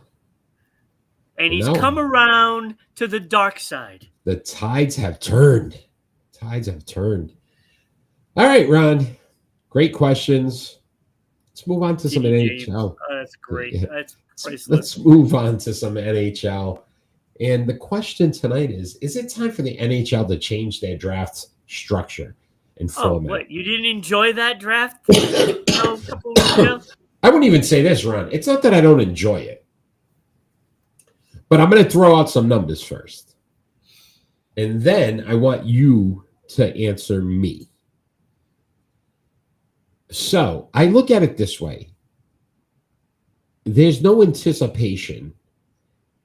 And he's come around to the dark side. The tides have turned. All right, Ron. Great questions. Let's move on to some NHL. Oh, that's great. Yeah. That's priceless. Let's move on to some NHL. And the question tonight is it time for the NHL to change their draft structure and format? What? You didn't enjoy that draft a couple weeks ago? I wouldn't even say this, Ron. It's not that I don't enjoy it. But I'm going to throw out some numbers first. And then I want you to answer me. So I look at it this way. There's no anticipation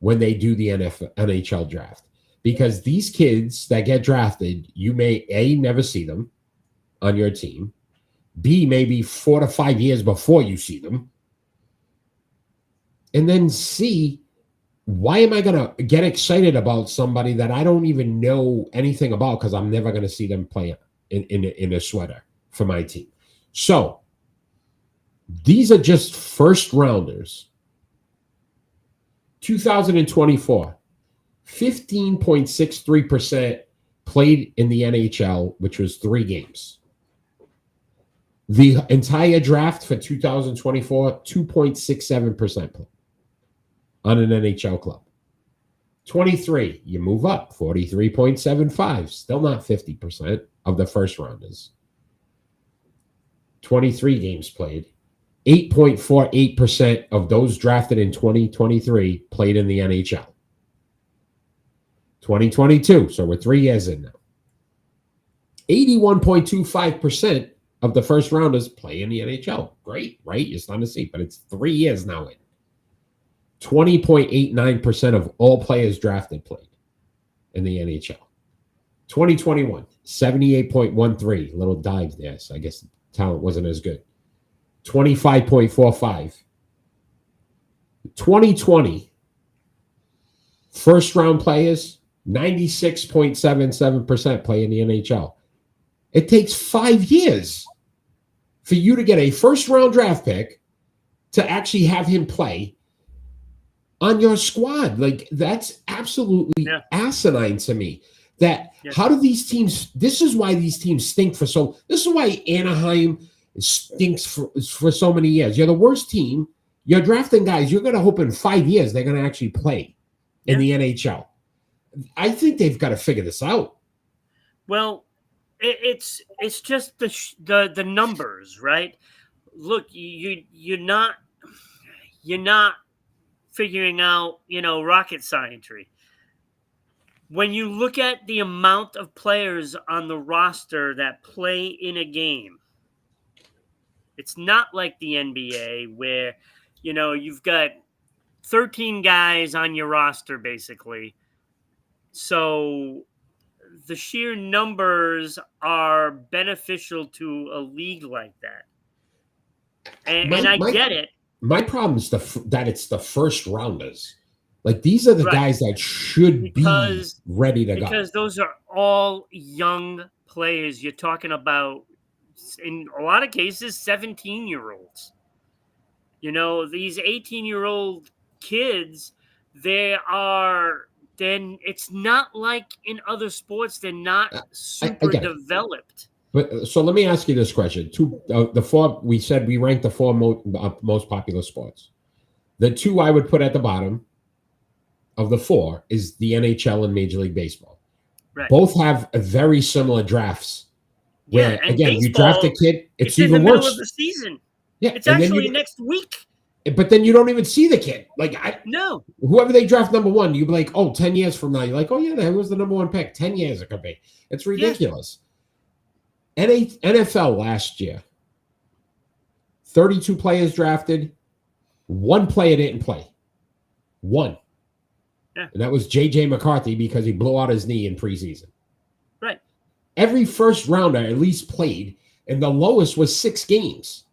when they do the NHL draft, because these kids that get drafted, you may A, never see them on your team, B, maybe 4 to 5 years before you see them, and then C, why am I going to get excited about somebody that I don't even know anything about because I'm never going to see them play in a sweater for my team? So these are just first rounders. 2024, 15.63% played in the NHL, which was 3 games. The entire draft for 2024, 2.67% played on an NHL club. 23, you move up, 43.75, still not 50% of the first rounders. 23 games played. 8.48% of those drafted in 2023 played in the NHL. 2022, so we're 3 years in now. 81.25% of the first rounders play in the NHL. Great, right? You're starting to see, but it's 3 years now in. 20.89% of all players drafted played in the NHL. 2021, 78.13. Little dive there, so I guess the talent wasn't as good. 25.45. 2020, first round players, 96.77% play in the NHL. It takes 5 years for you to get a first round draft pick to actually have him play on your squad. Like, that's absolutely asinine to me. How do these teams, this is why these teams stink this is why Anaheim stinks for so many years. You're the worst team. You're drafting guys. You're going to hope in 5 years they're going to actually play in the NHL. I think they've got to figure this out. Well, it's just the numbers, right? Look, you're not figuring out, rocket science. When you look at the amount of players on the roster that play in a game, It's not like the NBA where, you've got 13 guys on your roster basically. So the sheer numbers are beneficial to a league like that. And I get it. My problem is that it's the first rounders. Like, these are the guys that should be ready to go. Because those are all young players. You're talking about, in a lot of cases, 17-year-olds. These 18-year-old kids, then it's not like in other sports, they're not super developed. But so let me ask you this question: the four, we said we ranked the four most popular sports. The two I would put at the bottom of the four is the NHL and Major League Baseball. Right. Both have a very similar drafts. Where again, you draft a kid, it's even in the worse. Middle of the season. Yeah, it's actually next week. But then you don't even see the kid. No. Whoever they draft number one, you'd be like, 10 years from now, you're like, oh yeah, that was the number one pick. 10 years it could be. It's ridiculous. Yeah. NFL last year, 32 players drafted, one player didn't play. One. Yeah. And that was J.J. McCarthy because he blew out his knee in preseason. Right. Every first rounder at least played, and the lowest was 6 games.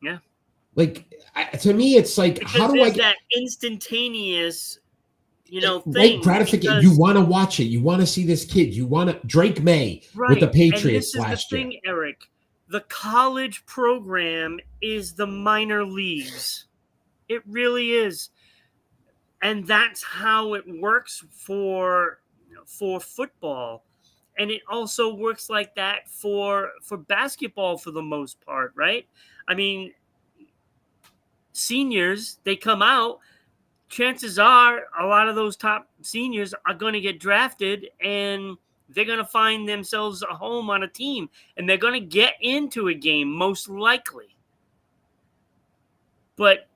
Yeah. To me, it's like, because how do I get that instantaneous, thing? Right, gratification. You want to watch it. You want to see this kid. You want to Drake May with the Patriots last year. And this is the thing, Eric. The college program is the minor leagues. It really is. And that's how it works for football. And it also works like that for basketball for the most part, right? I mean, seniors, they come out, chances are a lot of those top seniors are going to get drafted and they're going to find themselves a home on a team and they're going to get into a game most likely. But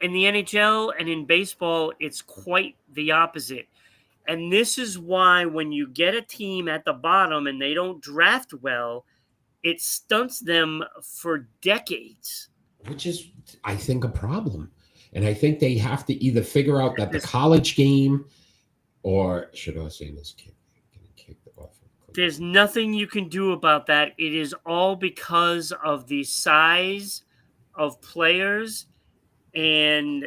in the NHL and in baseball, it's quite the opposite. And this is why when you get a team at the bottom and they don't draft well, it stunts them for decades. Which is, I think, a problem. And I think they have to either figure out that the college game, or should I say this kid getting kicked off? There's nothing you can do about that. It is all because of the size of players. And,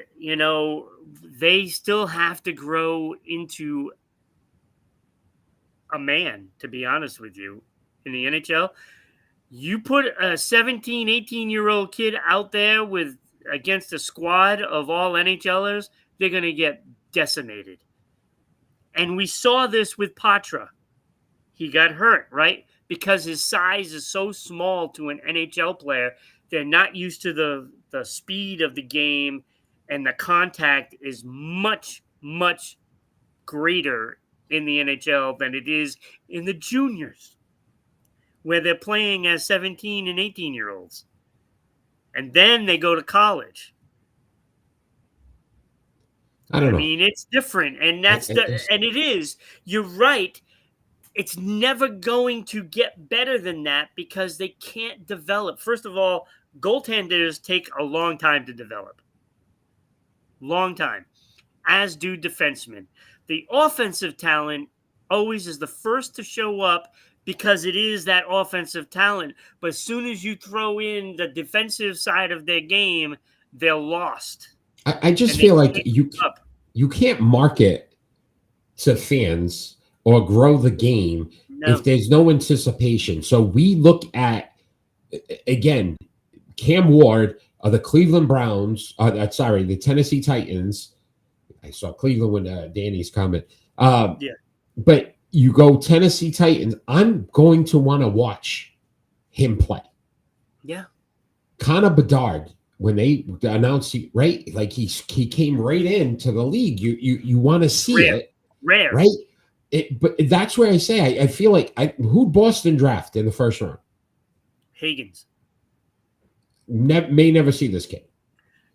they still have to grow into a man, to be honest with you, in the NHL. You put a 17, 18-year-old kid out there against a squad of all NHLers, they're going to get decimated. And we saw this with Patra. He got hurt, right? Because his size is so small to an NHL player. They're not used to the speed of the game, and the contact is much, much greater in the NHL than it is in the juniors, where they're playing as 17 and 18-year-olds. And then they go to college. I don't know. I mean, it's different. And and it is. You're right. It's never going to get better than that because they can't develop. First of all, goaltenders take a long time to develop. Long time. As do defensemen. The offensive talent always is the first to show up because it is that offensive talent. But as soon as you throw in the defensive side of their game, they're lost. I just feel like you can't market to fans or grow the game if there's no anticipation. So we look at, again, Cam Ward of the Cleveland Browns, the Tennessee Titans. I saw Cleveland when Danny's comment. But you go Tennessee Titans, I'm going to want to watch him play. Yeah. Connor Bedard, when they announced he came right into the league. You want to see it. Rare. Right? But that's where I say I feel like who'd Boston draft in the first round? Higgins. May never see this kid.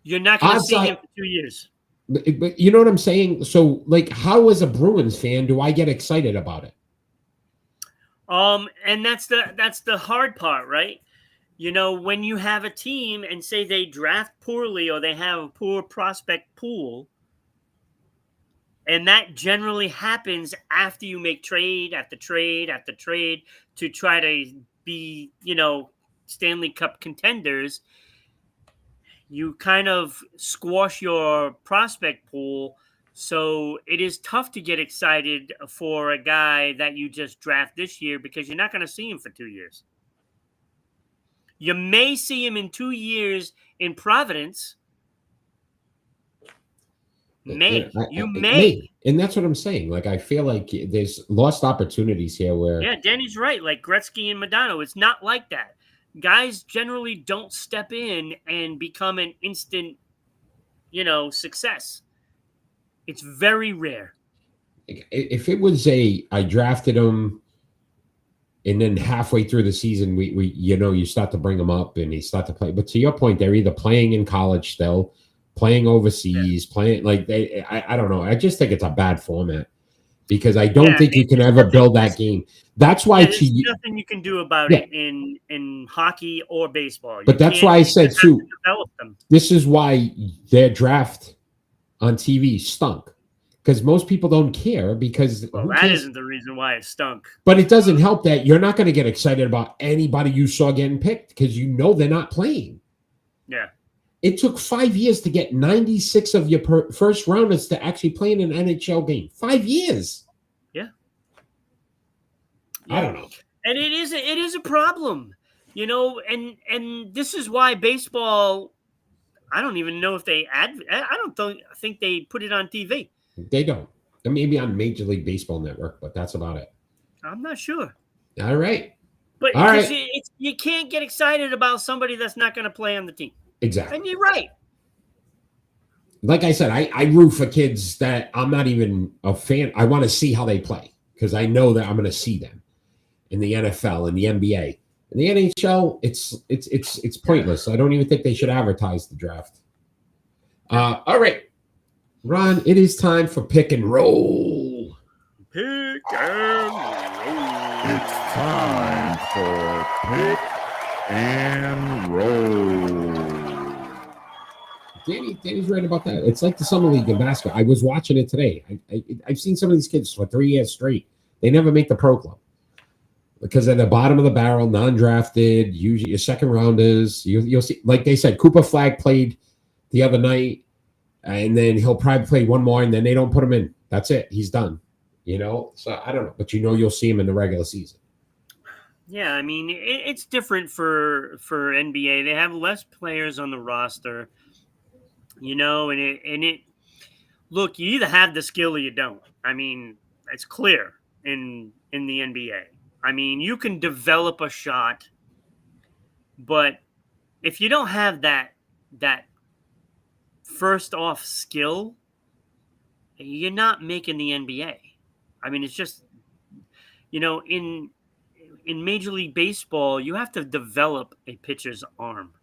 You're not going to see him for 2 years. But you know what I'm saying? So, how as a Bruins fan do I get excited about it? And that's the hard part, right? when you have a team and say they draft poorly or they have a poor prospect pool, and that generally happens after you make trade after trade after trade to try to be, Stanley Cup contenders, you kind of squash your prospect pool. So it is tough to get excited for a guy that you just draft this year because you're not going to see him for 2 years. You may see him in 2 years in Providence. You may. And that's what I'm saying. Like, I feel like there's lost opportunities here where. Yeah, Danny's right. Like Gretzky and Modano, it's not like that. Guys generally don't step in and become an instant, success. It's very rare. If it was I drafted him, and then halfway through the season, you start to bring them up and he start to play. But to your point, they're either playing in college still, playing overseas, playing like I don't know. I just think it's a bad format because I don't think you can ever build that game. That's why there's nothing you can do about it in hockey or baseball. But that's why I said too. This is why their draft on TV stunk. Because most people don't care because that isn't the reason why it stunk. But it doesn't help that you're not going to get excited about anybody you saw getting picked because they're not playing. Yeah. It took 5 years to get 96 of your first rounders to actually play in an NHL game. 5 years. Yeah. I don't know. And it is a problem, and this is why baseball, I don't even know if they I don't think they put it on TV. They don't. Maybe on Major League Baseball Network, but that's about it. I'm not sure. All right. But you can't get excited about somebody that's not going to play on the team. Exactly. And you're right. Like I said, I root for kids that I'm not even a fan. I want to see how they play because I know that I'm going to see them in the NFL and the NBA. In the NHL, it's pointless. I don't even think they should advertise the draft. All right. Ron, it is time for pick and roll. Pick and roll. It's time for pick and roll. Danny's right about that. It's like the Summer League in basketball. I was watching it today. I've seen some of these kids for 3 years straight. They never make the pro club because at the bottom of the barrel, non-drafted, usually your second rounders. You'll see, like they said, Cooper Flag played the other night. And then he'll probably play one more, and then they don't put him in. That's it. He's done. So I don't know. But you'll see him in the regular season. Yeah, I mean, it's different for NBA. They have less players on the roster, and it look, you either have the skill or you don't. I mean, it's clear in the NBA. I mean, you can develop a shot, but if you don't have that first off skill, you're not making the NBA. I mean, it's just, in Major League Baseball, you have to develop a pitcher's arm,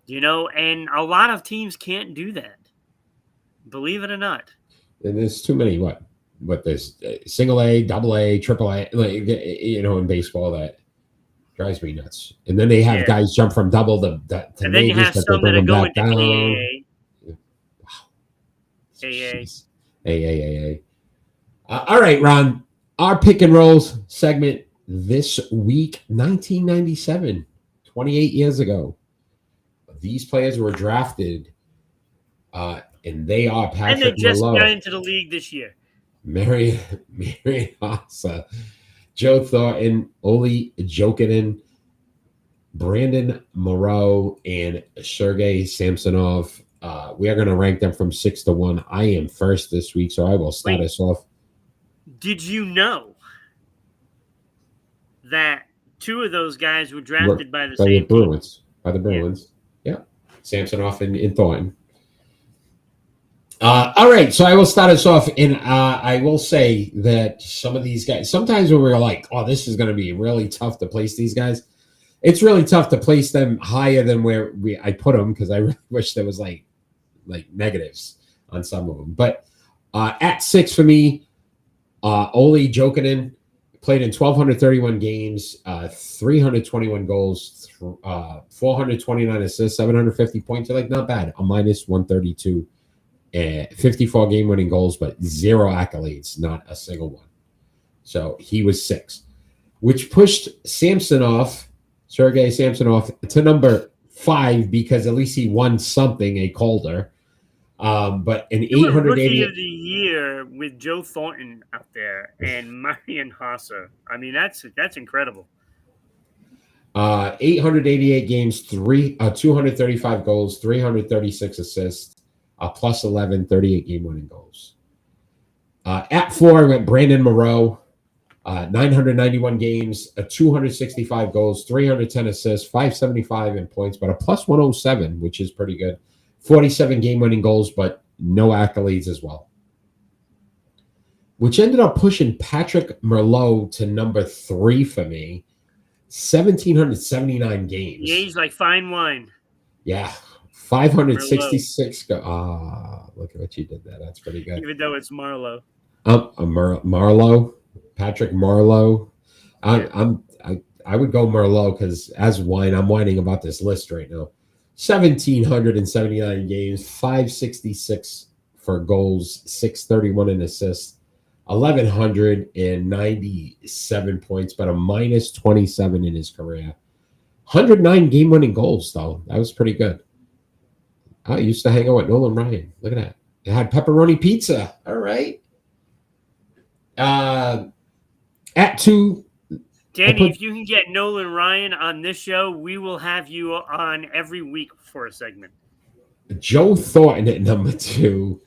and a lot of teams can't do that. Believe it or not. And there's too many, what there's single A, double A, triple A, in baseball that drives me nuts. And then they have guys jump from double to and then you have some that are going to AAA. AA. All right, Ron. Our pick and rolls segment this week, 1997, 28 years ago. These players were drafted, and they are Patrick and they just Malone, got into the league this year. Marian Hossa, Joe Thornton, Oli Jokinen, Brandon Moreau, and Sergei Samsonov. We are going to rank them from 6 to 1. I am first this week, so I will start us off. Did you know that 2 of those guys were drafted by the same Bruins? Team? By the Bruins. Yeah. Samsonov and Thornton. All right, so I will start us off, and I will say that some of these guys, sometimes when we're like, oh, this is going to be really tough to place these guys, it's really tough to place them higher than where I put them because I really wish there was like negatives on some of them. But at 6 for me, Oli Jokinen, Played in 1,231 games, 321 goals, 429 assists, 750 points. Like, not bad. A minus 132, 54 game-winning goals, but 0 accolades, not a single one. So he was 6, which pushed Sergei Samsonov, to number 5 because at least he won something, a Calder. But an He was 880 Rookie of the Year with Joe Thornton out there and Marian Hossa. I mean, that's incredible. 888 games, 235 goals, 336 assists, plus 11, 38 game-winning goals. At 4 went Brandon Moreau, 991 games, 265 goals, 310 assists, 575 in points, but a plus 107, which is pretty good. 47 game-winning goals, but no accolades as well. Which ended up pushing Patrick Merlot to number 3 for me. 1,779 games. Yeah, he's like fine wine. Yeah. 566. Look at what you did there. That's pretty good. Even though it's Marlowe. Marlowe. Patrick Marlowe. I would go Merlot because as wine, I'm whining about this list right now. 1,779 games, 566 for goals, 631 in assists, 1,197 points, but a minus 27 in his career. 109 game-winning goals, though. That was pretty good. I used to hang out with Nolan Ryan. Look at that. It had pepperoni pizza. All right. At 2. Danny, if you can get Nolan Ryan on this show, we will have you on every week for a segment. Joe Thornton at number 2.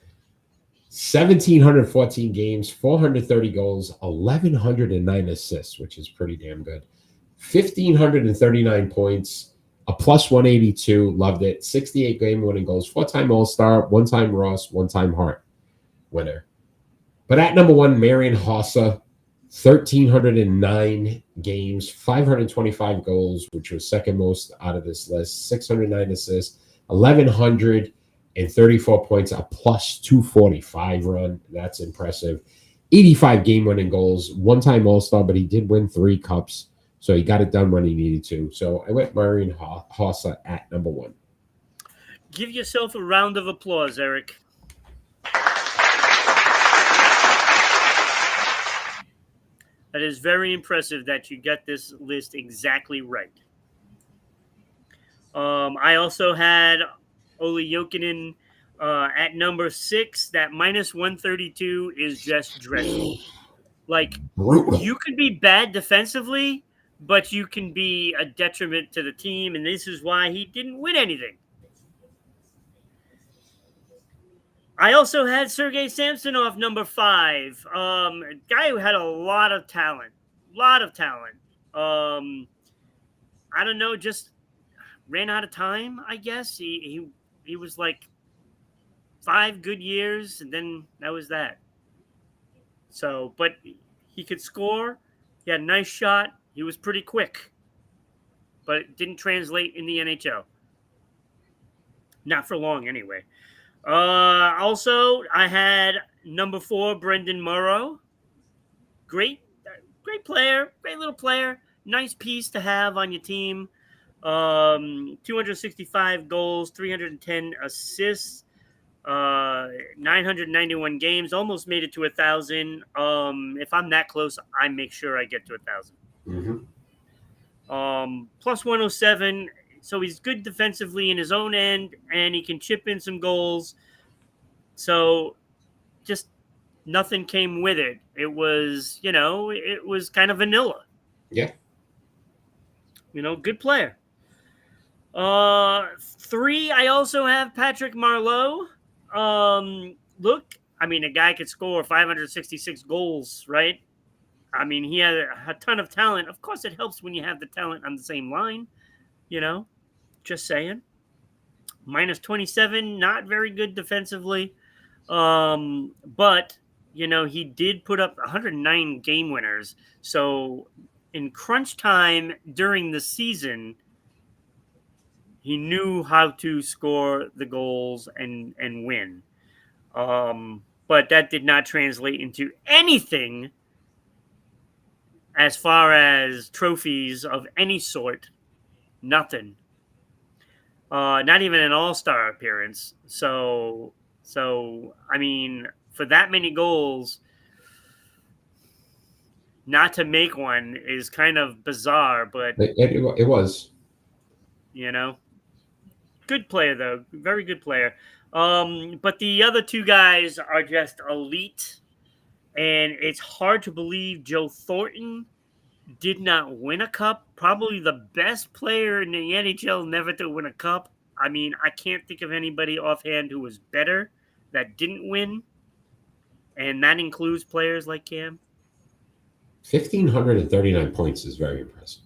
1,714 games, 430 goals, 1,109 assists, which is pretty damn good. 1,539 points, a plus 182. Loved it. 68 game-winning goals, 4-time All-Star, 1-time Ross, 1-time Hart winner. But at number 1, Marian Hossa. 1,309 games, 525 goals, which was second most out of this list, 609 assists, 1,134 points, a plus 245 run. That's impressive. 85 game-winning goals, 1-time All-Star, but he did win 3 cups, so he got it done when he needed to. So I went Marian Hossa at number 1. Give yourself a round of applause, Eric. That is very impressive that you got this list exactly right. I also had Olli Jokinen at number 6. That minus 132 is just dreadful. Like, you could be bad defensively, but you can be a detriment to the team, and this is why he didn't win anything. I also had Sergei Samsonov, number 5. A guy who had a lot of talent. I don't know, just ran out of time, I guess. He was like 5 good years, and then that was that. So, but he could score. He had a nice shot. He was pretty quick. But it didn't translate in the NHL. Not for long, anyway. Also, I had number 4, Brendan Morrow. Great player, great little player. Nice piece to have on your team. 265 goals, 310 assists, 991 games. Almost made it to 1,000. If I'm that close, I make sure I get to 1,000. Mm-hmm. Plus 107. So he's good defensively in his own end, and he can chip in some goals. So just nothing came with it. It was, it was kind of vanilla. Yeah. Good player. 3, I also have Patrick Marleau. Look, I mean, a guy could score 566 goals, right? I mean, he had a ton of talent. Of course, it helps when you have the talent on the same line, just saying. Minus 27, not very good defensively. But, he did put up 109 game winners. So in crunch time during the season, he knew how to score the goals and win. But that did not translate into anything as far as trophies of any sort, nothing. Not even an all-star appearance. So I mean, for that many goals, not to make one is kind of bizarre. But It was. you know, good player though, very good player. But the other two guys are just elite, and it's hard to believe Joe Thornton did not win a cup. Probably the best player in the NHL never to win a cup. I mean, I can't think of anybody offhand who was better that didn't win, and that includes players like Cam. 1,539 points is very impressive.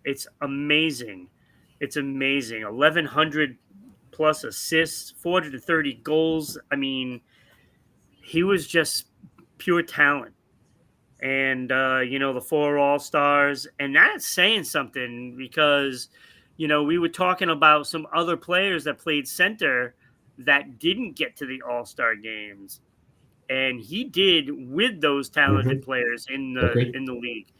It's amazing. It's amazing. 1,100 plus assists, 430 goals. I mean, he was just pure talent. And, the 4 All-Stars. And that's saying something because, we were talking about some other players that played center that didn't get to the All-Star games. And he did with those talented players in the league.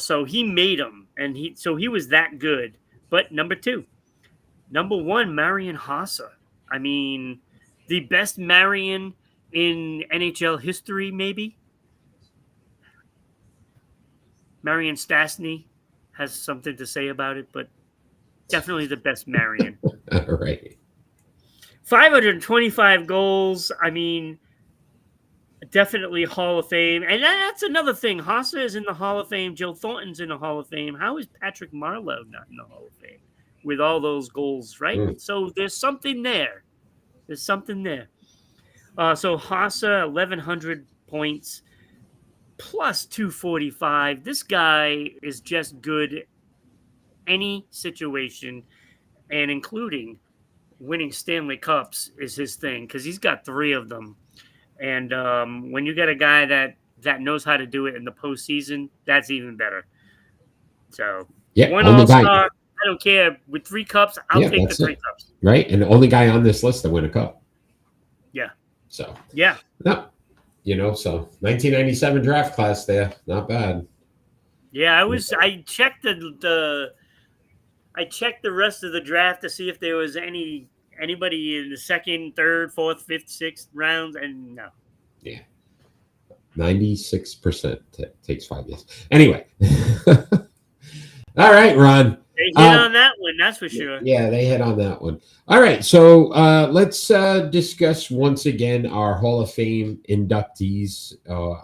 So he made them, and he was that good. But number 1, Marian Hossa. I mean, the best Marian in NHL history, maybe. Marian Stastny has something to say about it, but definitely the best Marian. All right. 525 goals. I mean, definitely Hall of Fame. And that's another thing. Hossa is in the Hall of Fame. Joe Thornton's in the Hall of Fame. How is Patrick Marleau not in the Hall of Fame with all those goals, right? So there's something there. There's something there. So Hossa, 1,100 points, plus 245. This guy is just good any situation, and including winning Stanley Cups is his thing because he's got 3 of them. And when you get a guy that knows how to do it in the postseason, that's even better. So, yeah, one All-Star, I don't care. With 3 cups, I'll take the 3 cups. Right, and the only guy on this list to win a cup. Yeah. So. Yeah. No. So 1997 draft class there, not bad. Yeah, I checked the rest of the draft to see if there was anybody in the 2nd, 3rd, 4th, 5th, 6th rounds, and no. Yeah, 96% takes 5 years. Anyway, all right, Ron. They hit on that one, that's for sure. Yeah, they hit on that one. All right, so let's discuss once again our Hall of Fame inductees.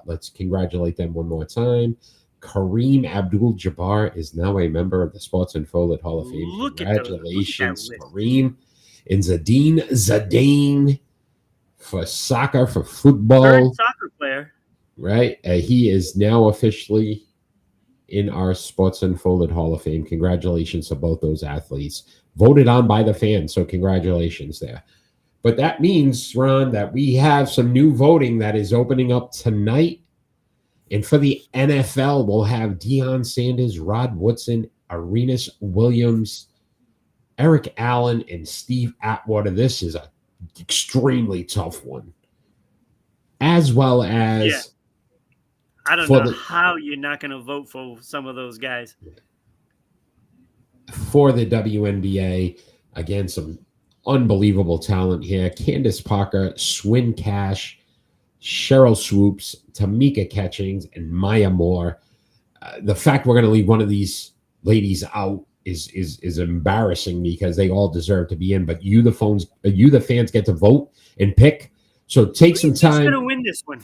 Let's congratulate them one more time. Kareem Abdul-Jabbar is now a member of the Sports Unfolded Hall of Fame. Congratulations, Kareem. And Zinedine Zidane for soccer, for football. Current soccer player. Right? He is now officially in our Sports Unfolded Hall of Fame. Congratulations to both those athletes. Voted on by the fans, so congratulations there. But that means, Ron, that we have some new voting that is opening up tonight. And for the NFL, we'll have Deion Sanders, Rod Woodson, Arenas Williams, Eric Allen, and Steve Atwater. This is an extremely tough one. As well as... Yeah. I don't know how you're not going to vote for some of those guys. For the WNBA, again, some unbelievable talent here. Candace Parker, Swin Cash, Cheryl Swoops, Tamika Catchings, and Maya Moore. The fact we're going to leave one of these ladies out is embarrassing because they all deserve to be in. But you, the fans, get to vote and pick. So take some time. Who's going to win this one?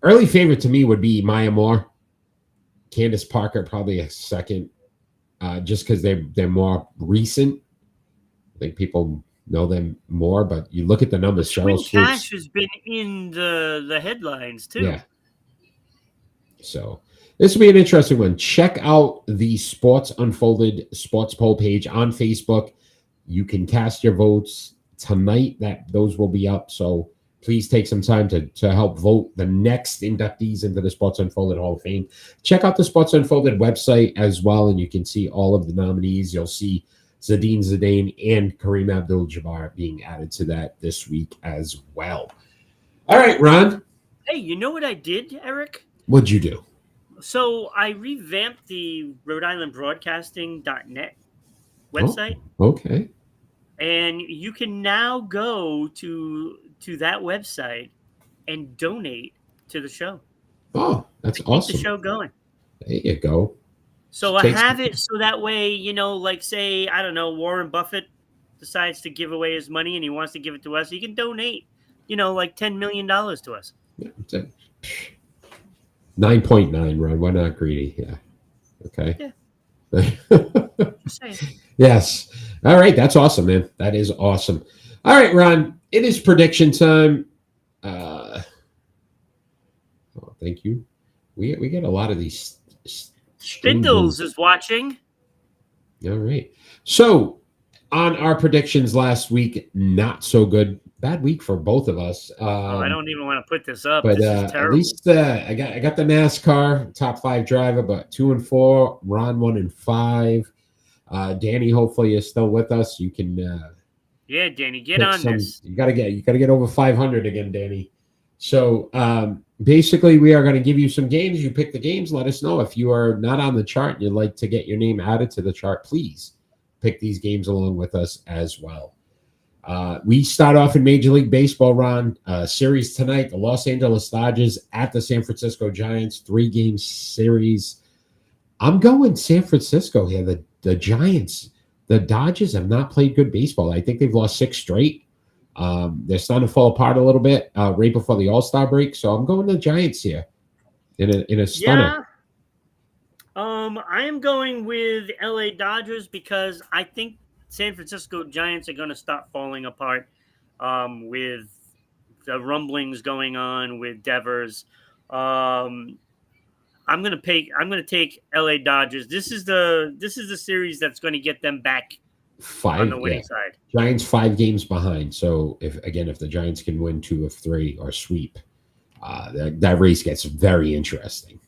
Early favorite to me would be Maya Moore. Candace Parker probably a second, just because they're more recent. I think people know them more, but you look at the numbers. Cheryl Swoops Cash has been in the headlines too. Yeah. So this will be an interesting one. Check out the Sports Unfolded Sports Poll page on Facebook. You can cast your votes tonight. Those will be up. So please take some time to help vote the next inductees into the Sports Unfolded Hall of Fame. Check out the Sports Unfolded website as well, and you can see all of the nominees. You'll see Zinedine Zidane and Kareem Abdul-Jabbar being added to that this week as well. All right, Ron. Hey, you know what I did, Eric? What'd you do? So I revamped the Rhode Island Broadcasting.net Oh, website, okay. and you can now go to that website and donate to the show Oh, to that's keep the awesome. show going. There you go. So I Takes have it so that way, like say, I don't know, Warren Buffett decides to give away his money and he wants to give it to us, he can donate, like $10 million to us. 9.9, Ron. Why not greedy? Yeah. Okay. Yeah, just saying. Yes. All right. That's awesome, man. That is awesome. All right, Ron. It is prediction time. Thank you. We get a lot of these Spindles is watching. All right. So on our predictions last week, not so good. Bad week for both of us. I don't even want to put this up. But This is at terrible. least I got the NASCAR top 5 driver, but 2-4. Ron 1-5. Danny, hopefully is still with us. You can Yeah, Danny, get on this. You gotta get over 500 again, Danny. So basically, we are going to give you some games. You pick the games. Let us know if you are not on the chart and you'd like to get your name added to the chart. Please pick these games along with us as well. We start off in Major League Baseball, Ron. Series tonight, the Los Angeles Dodgers at the San Francisco Giants, 3-game series. I'm going San Francisco here. The Giants, the Dodgers have not played good baseball. I think they've lost 6 straight. They're starting to fall apart a little bit right before the All-Star break. So I'm going to the Giants here in a stunner. Yeah. I am going with LA Dodgers because I think San Francisco Giants are going to start falling apart with the rumblings going on with Devers. I'm going to take LA Dodgers. This is the series that's going to get them back on the winning side. Giants 5 games behind. So if the Giants can win 2 of 3 or sweep, that race gets very interesting.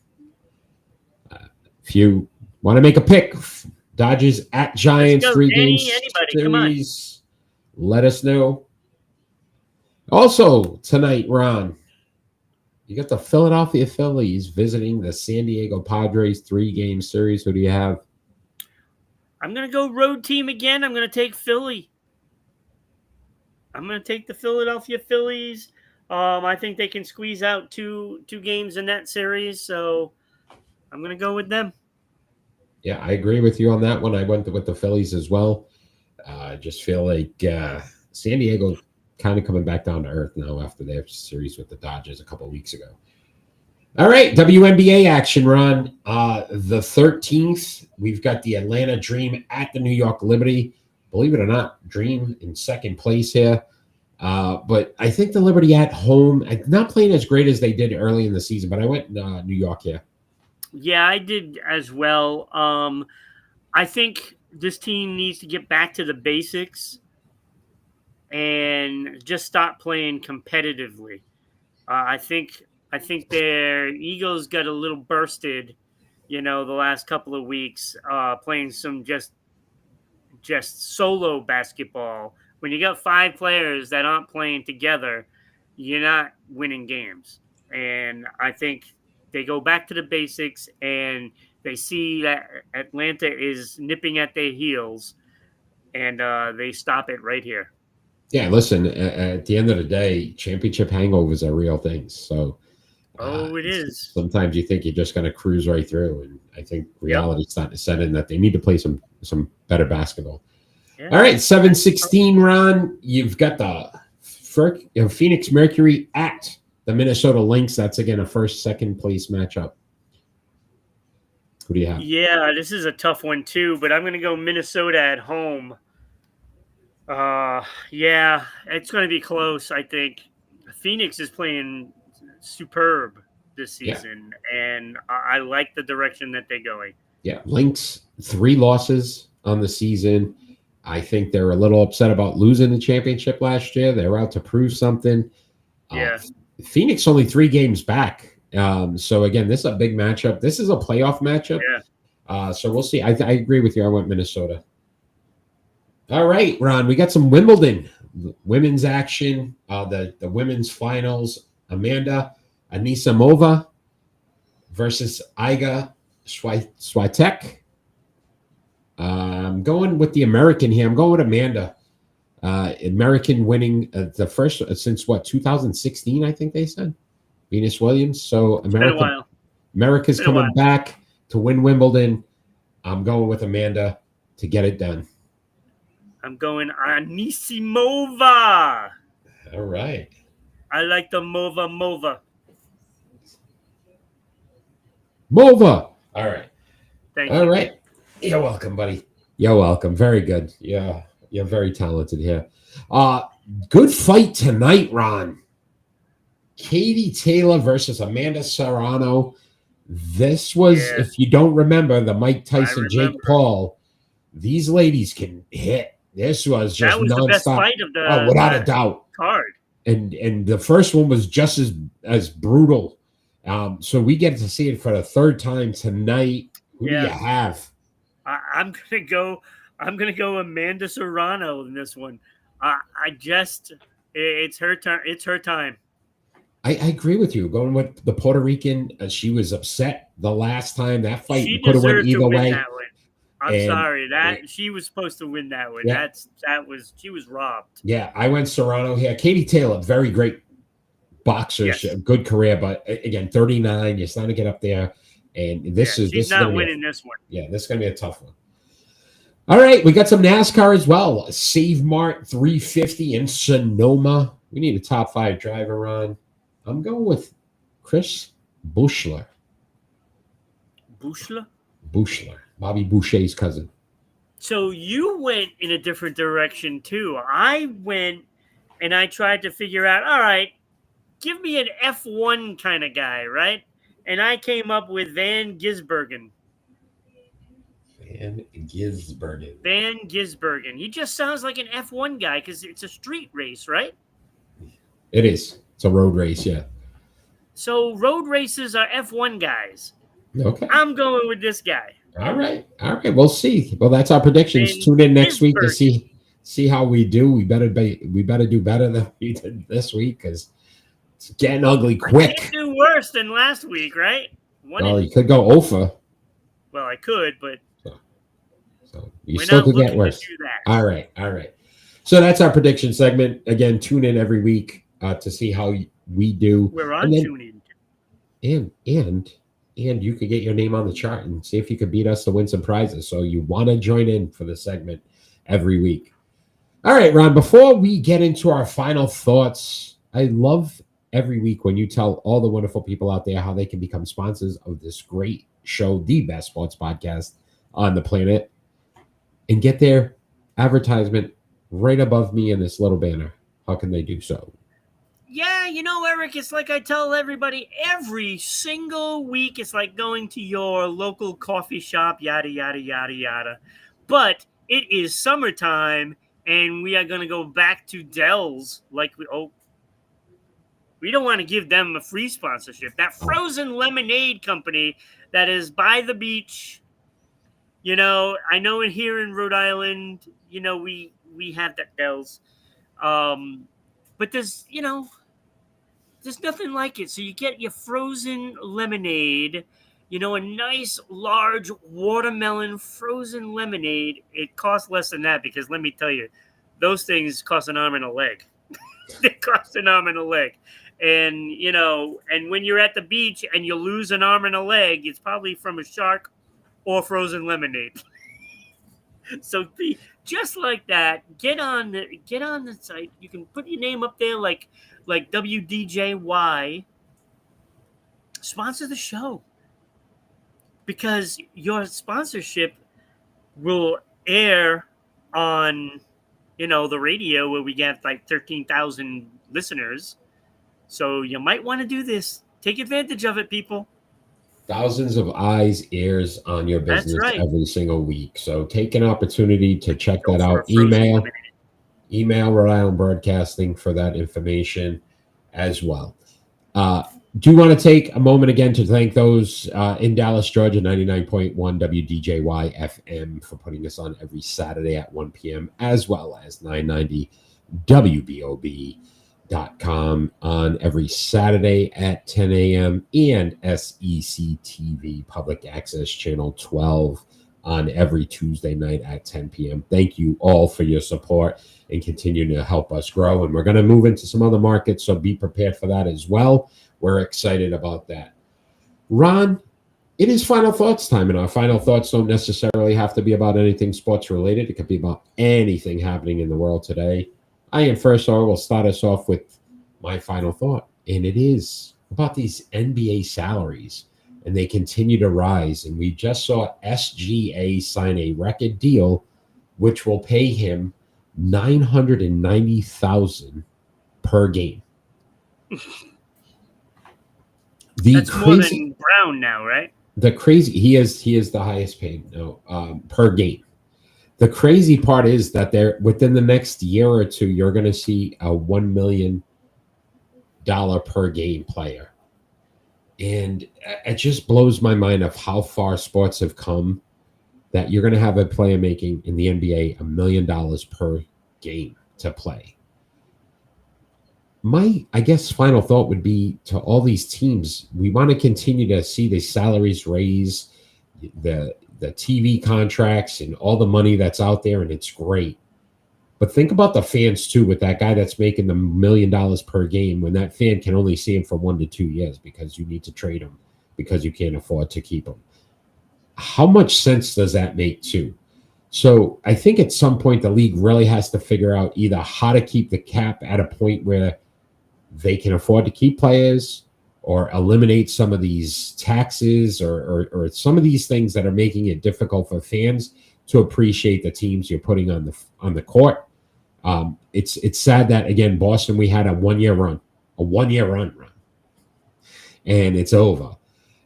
If you want to make a pick, Dodgers at Giants, 3 games series, let us know. Also tonight, Ron, you got the Philadelphia Phillies visiting the San Diego Padres, 3-game series. Who do you have? I'm going to go road team again. I'm going to take Philly. I'm going to take the Philadelphia Phillies. I think they can squeeze out two games in that series, so I'm going to go with them. Yeah, I agree with you on that one. I went with the Phillies as well. I just feel like San Diego kind of coming back down to earth now after their series with the Dodgers a couple of weeks ago. All right, WNBA action, Ron. The 13th, we've got the Atlanta Dream at the New York Liberty. Believe it or not, Dream in second place here. But I think the Liberty at home, not playing as great as they did early in the season, but I went New York here. Yeah, I did as well. I think this team needs to get back to the basics and just stop playing competitively. I think their egos got a little bursted, the last couple of weeks, playing some just solo basketball. When you got 5 players that aren't playing together, you're not winning games. And I think they go back to the basics and they see that Atlanta is nipping at their heels, and they stop it right here. Yeah, listen, at the end of the day, championship hangovers are real things. So, it is. Sometimes you think you're just going to cruise right through, and I think reality's starting to set in that they need to play some better basketball. Yeah. All right, 7-16, Ron. You've got the Phoenix Mercury at the Minnesota Lynx. That's again a second place matchup. Who do you have? Yeah, this is a tough one too, but I'm going to go Minnesota at home. Yeah, it's going to be close, I think. Phoenix is playing superb this season, and I like the direction that they're going. Yeah, Lynx, 3 losses on the season. I think they're a little upset about losing the championship last year. They're out to prove something. Yeah. Phoenix only 3 games back. So, again, this is a big matchup. This is a playoff matchup. Yeah. So we'll see. I agree with you. I went Minnesota. All right, Ron, we got some Wimbledon women's action, the women's finals. Amanda Anisimova versus Iga Swiatek. I'm going with the American here. I'm going with Amanda. American winning the first since 2016, I think they said. Venus Williams. So It's been a while. America's coming back to win Wimbledon. I'm going with Amanda to get it done. I'm going Anisimova. All right. I like the Mova. Mova. All right. Thank you. All right. You're welcome, buddy. You're welcome. Very good. Yeah, you're very talented here. Good fight tonight, Ron. Katie Taylor versus Amanda Serrano. This was, if you don't remember, the Mike Tyson, Jake Paul. These ladies can hit. This was just nonstop. The best fight of the without a doubt card. And the first one was just as brutal. So we get to see it for the third time tonight. Who do you have? I'm gonna go Amanda Serrano in this one. It's her turn. It's her time. I agree with you. Going with the Puerto Rican, she was upset the last time. That fight could have went either way. I'm sorry that she was supposed to win that one. Yeah. She was robbed. Yeah, I went Serrano here. Katie Taylor, very great boxer, good career, but again, 39. You're starting to get up there, and she's not winning this one. Yeah, this is gonna be a tough one. All right, we got some NASCAR as well. Save Mart 350 in Sonoma. We need a top 5 driver on. I'm going with Chris Buechler. Buechler, Bobby Boucher's cousin. So you went in a different direction too. I went and I tried to figure out, all right, give me an F1 kind of guy, right? And I came up with Van Gisbergen. Van Gisbergen. He just sounds like an F1 guy because it's a street race, right? It is. It's a road race, yeah. So road races are F1 guys. Okay. I'm going with this guy. All right. We'll see. Well, that's our predictions. Tune in next week to see how we do. We better do better than we did this week because it's getting ugly quick. I can't do worse than last week, right? You could go over. Well, I could, but so you still could get worse. All right. So that's our prediction segment. Again, tune in every week to see how we do. We're on tuning. And you could get your name on the chart and see if you could beat us to win some prizes. So you want to join in for the segment every week. All right, Ron, before we get into our final thoughts, I love every week when you tell all the wonderful people out there how they can become sponsors of this great show, the best sports podcast on the planet, and get their advertisement right above me in this little banner. How can they do so? Yeah, Eric, it's like I tell everybody every single week. It's like going to your local coffee shop, yada, yada, yada, yada. But it is summertime, and we are going to go back to Dell's. We don't want to give them a free sponsorship. That frozen lemonade company that is by the beach. I know here in Rhode Island, we have that Dell's. But there's nothing like it. So you get your frozen lemonade, a nice large watermelon frozen lemonade. It costs less than that because let me tell you, those things cost an arm and a leg. They cost an arm and a leg. And, and when you're at the beach and you lose an arm and a leg, it's probably from a shark or frozen lemonade. So just like that, get on the site. You can put your name up there like WDJY. Sponsor the show because your sponsorship will air on the radio where we get like 13,000 listeners. So you might want to do this. Take advantage of it, people. Thousands of eyes, ears on your business every single week. So take an opportunity to check that out. Email Rhode Island Broadcasting for that information as well. Do want to take a moment again to thank those in Dallas, Georgia, 99.1 WDJY FM for putting us on every Saturday at 1 p.m., as well as 990 WBOB on every Saturday at 10 a.m. and SEC TV Public Access Channel 12 on every Tuesday night at 10 p.m. Thank you all for your support and continue to help us grow. And we're going to move into some other markets, so be prepared for that as well. We're excited about that. Ron, it is final thoughts time, and our final thoughts don't necessarily have to be about anything sports related. It could be about anything happening in the world today. First, I will start us off with my final thought, and it is about these NBA salaries, and they continue to rise. And we just saw SGA sign a record deal, which will pay him $990,000 per game. That's more than Brown now, right? He is the highest paid per game. The crazy part is that they're within the next year or two, you're going to see a $1 million per game player. And it just blows my mind of how far sports have come, that you're going to have a player making in the NBA $1 million per game to play. My, I guess, final thought would be to all these teams, we want to continue to see the salaries raise, the TV contracts and all the money that's out there, and it's great. But think about the fans too, with that guy that's making the $1 million per game, when that fan can only see him for 1 to 2 years because you need to trade him because you can't afford to keep him. How much sense does that make too? So I think at some point the league really has to figure out either how to keep the cap at a point where they can afford to keep players, or eliminate some of these taxes or some of these things that are making it difficult for fans to appreciate the teams you're putting on the court. It's sad that, again, Boston, we had a 1 year run, and it's over.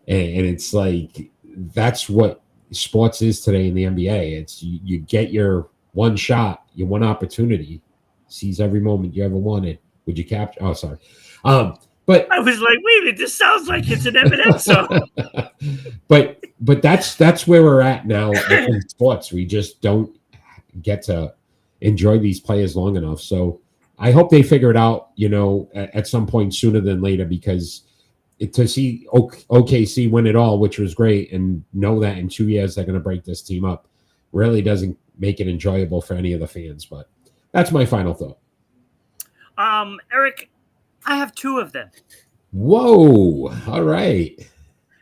And it's like, that's what sports is today in the NBA. It's you get your one shot, your one opportunity, seize every moment you ever wanted. Would you capture? Oh, sorry. But I was like, wait a minute, this sounds like it's an Eminem song. but that's where we're at now in sports. We just don't get to enjoy these players long enough. So I hope they figure it out, at some point sooner than later, because to see OKC win it all, which was great, and know that in 2 years they're going to break this team up, really doesn't make it enjoyable for any of the fans. But that's my final thought. Eric, I have 2 of them. Whoa! All right.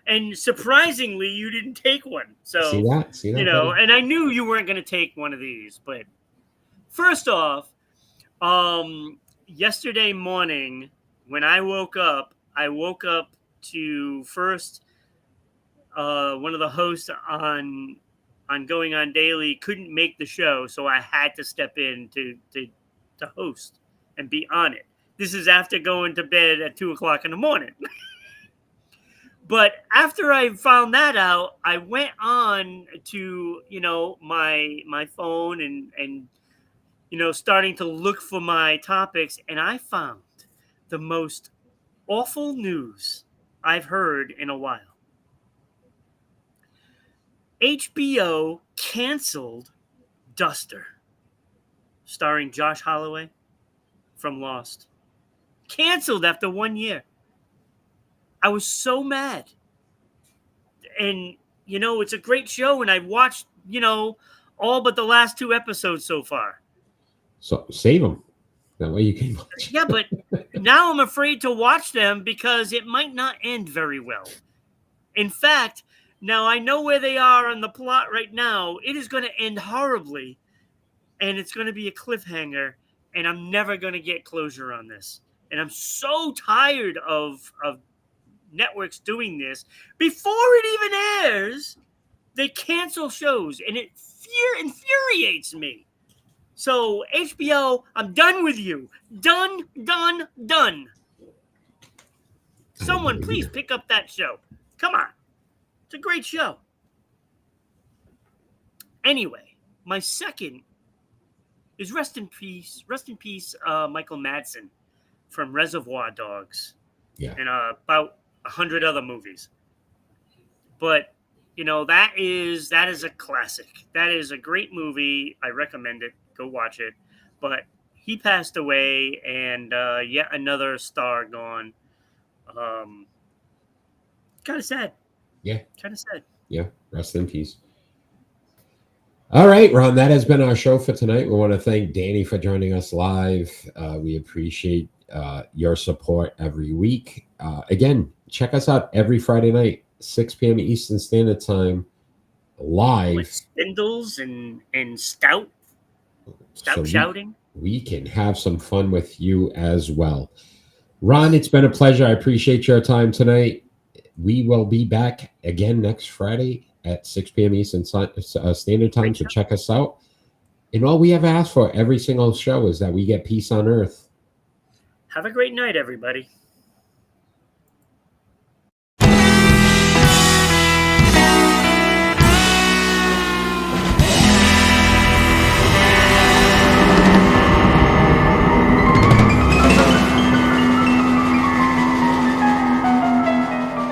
And surprisingly, you didn't take one. So see that, buddy? and I knew you weren't going to take one of these. But first off, yesterday morning when I woke up to first one of the hosts on Going On Daily couldn't make the show, so I had to step in to host and be on it. This is after going to bed at 2:00 in the morning. But after I found that out, I went on to, my phone and starting to look for my topics, and I found the most awful news I've heard in a while. HBO canceled Duster, starring Josh Holloway from Lost. Canceled after 1 year. I was so mad. And, it's a great show, and I've watched, all but the last 2 episodes so far. So save them. That way you can watch. Yeah, but now I'm afraid to watch them because it might not end very well. In fact, now I know where they are on the plot right now. It is going to end horribly, and it's going to be a cliffhanger, and I'm never going to get closure on this. And I'm so tired of networks doing this. Before it even airs, they cancel shows, and it infuriates me. So, HBO, I'm done with you. Done. Someone, please pick up that show. Come on. It's a great show. Anyway, my second is rest in peace, Michael Madsen from Reservoir Dogs. Yeah. And about 100 other movies. But, that is a classic. That is a great movie. I recommend it. Go watch it. But he passed away, and yet another star gone. Kind of sad. Yeah. Kind of sad. Yeah. Rest in peace. All right, Ron, that has been our show for tonight. We want to thank Danny for joining us live. We appreciate your support every week. Again, check us out every Friday night, 6 p.m. Eastern Standard Time, live. With spindles and stout So shouting. we can have some fun with you as well. Ron, it's been a pleasure. I appreciate your time tonight. We will be back again next Friday at 6 p.m. Eastern Standard Time, so check us out. And all we ever ask for every single show is that we get peace on earth. Have a great night, everybody.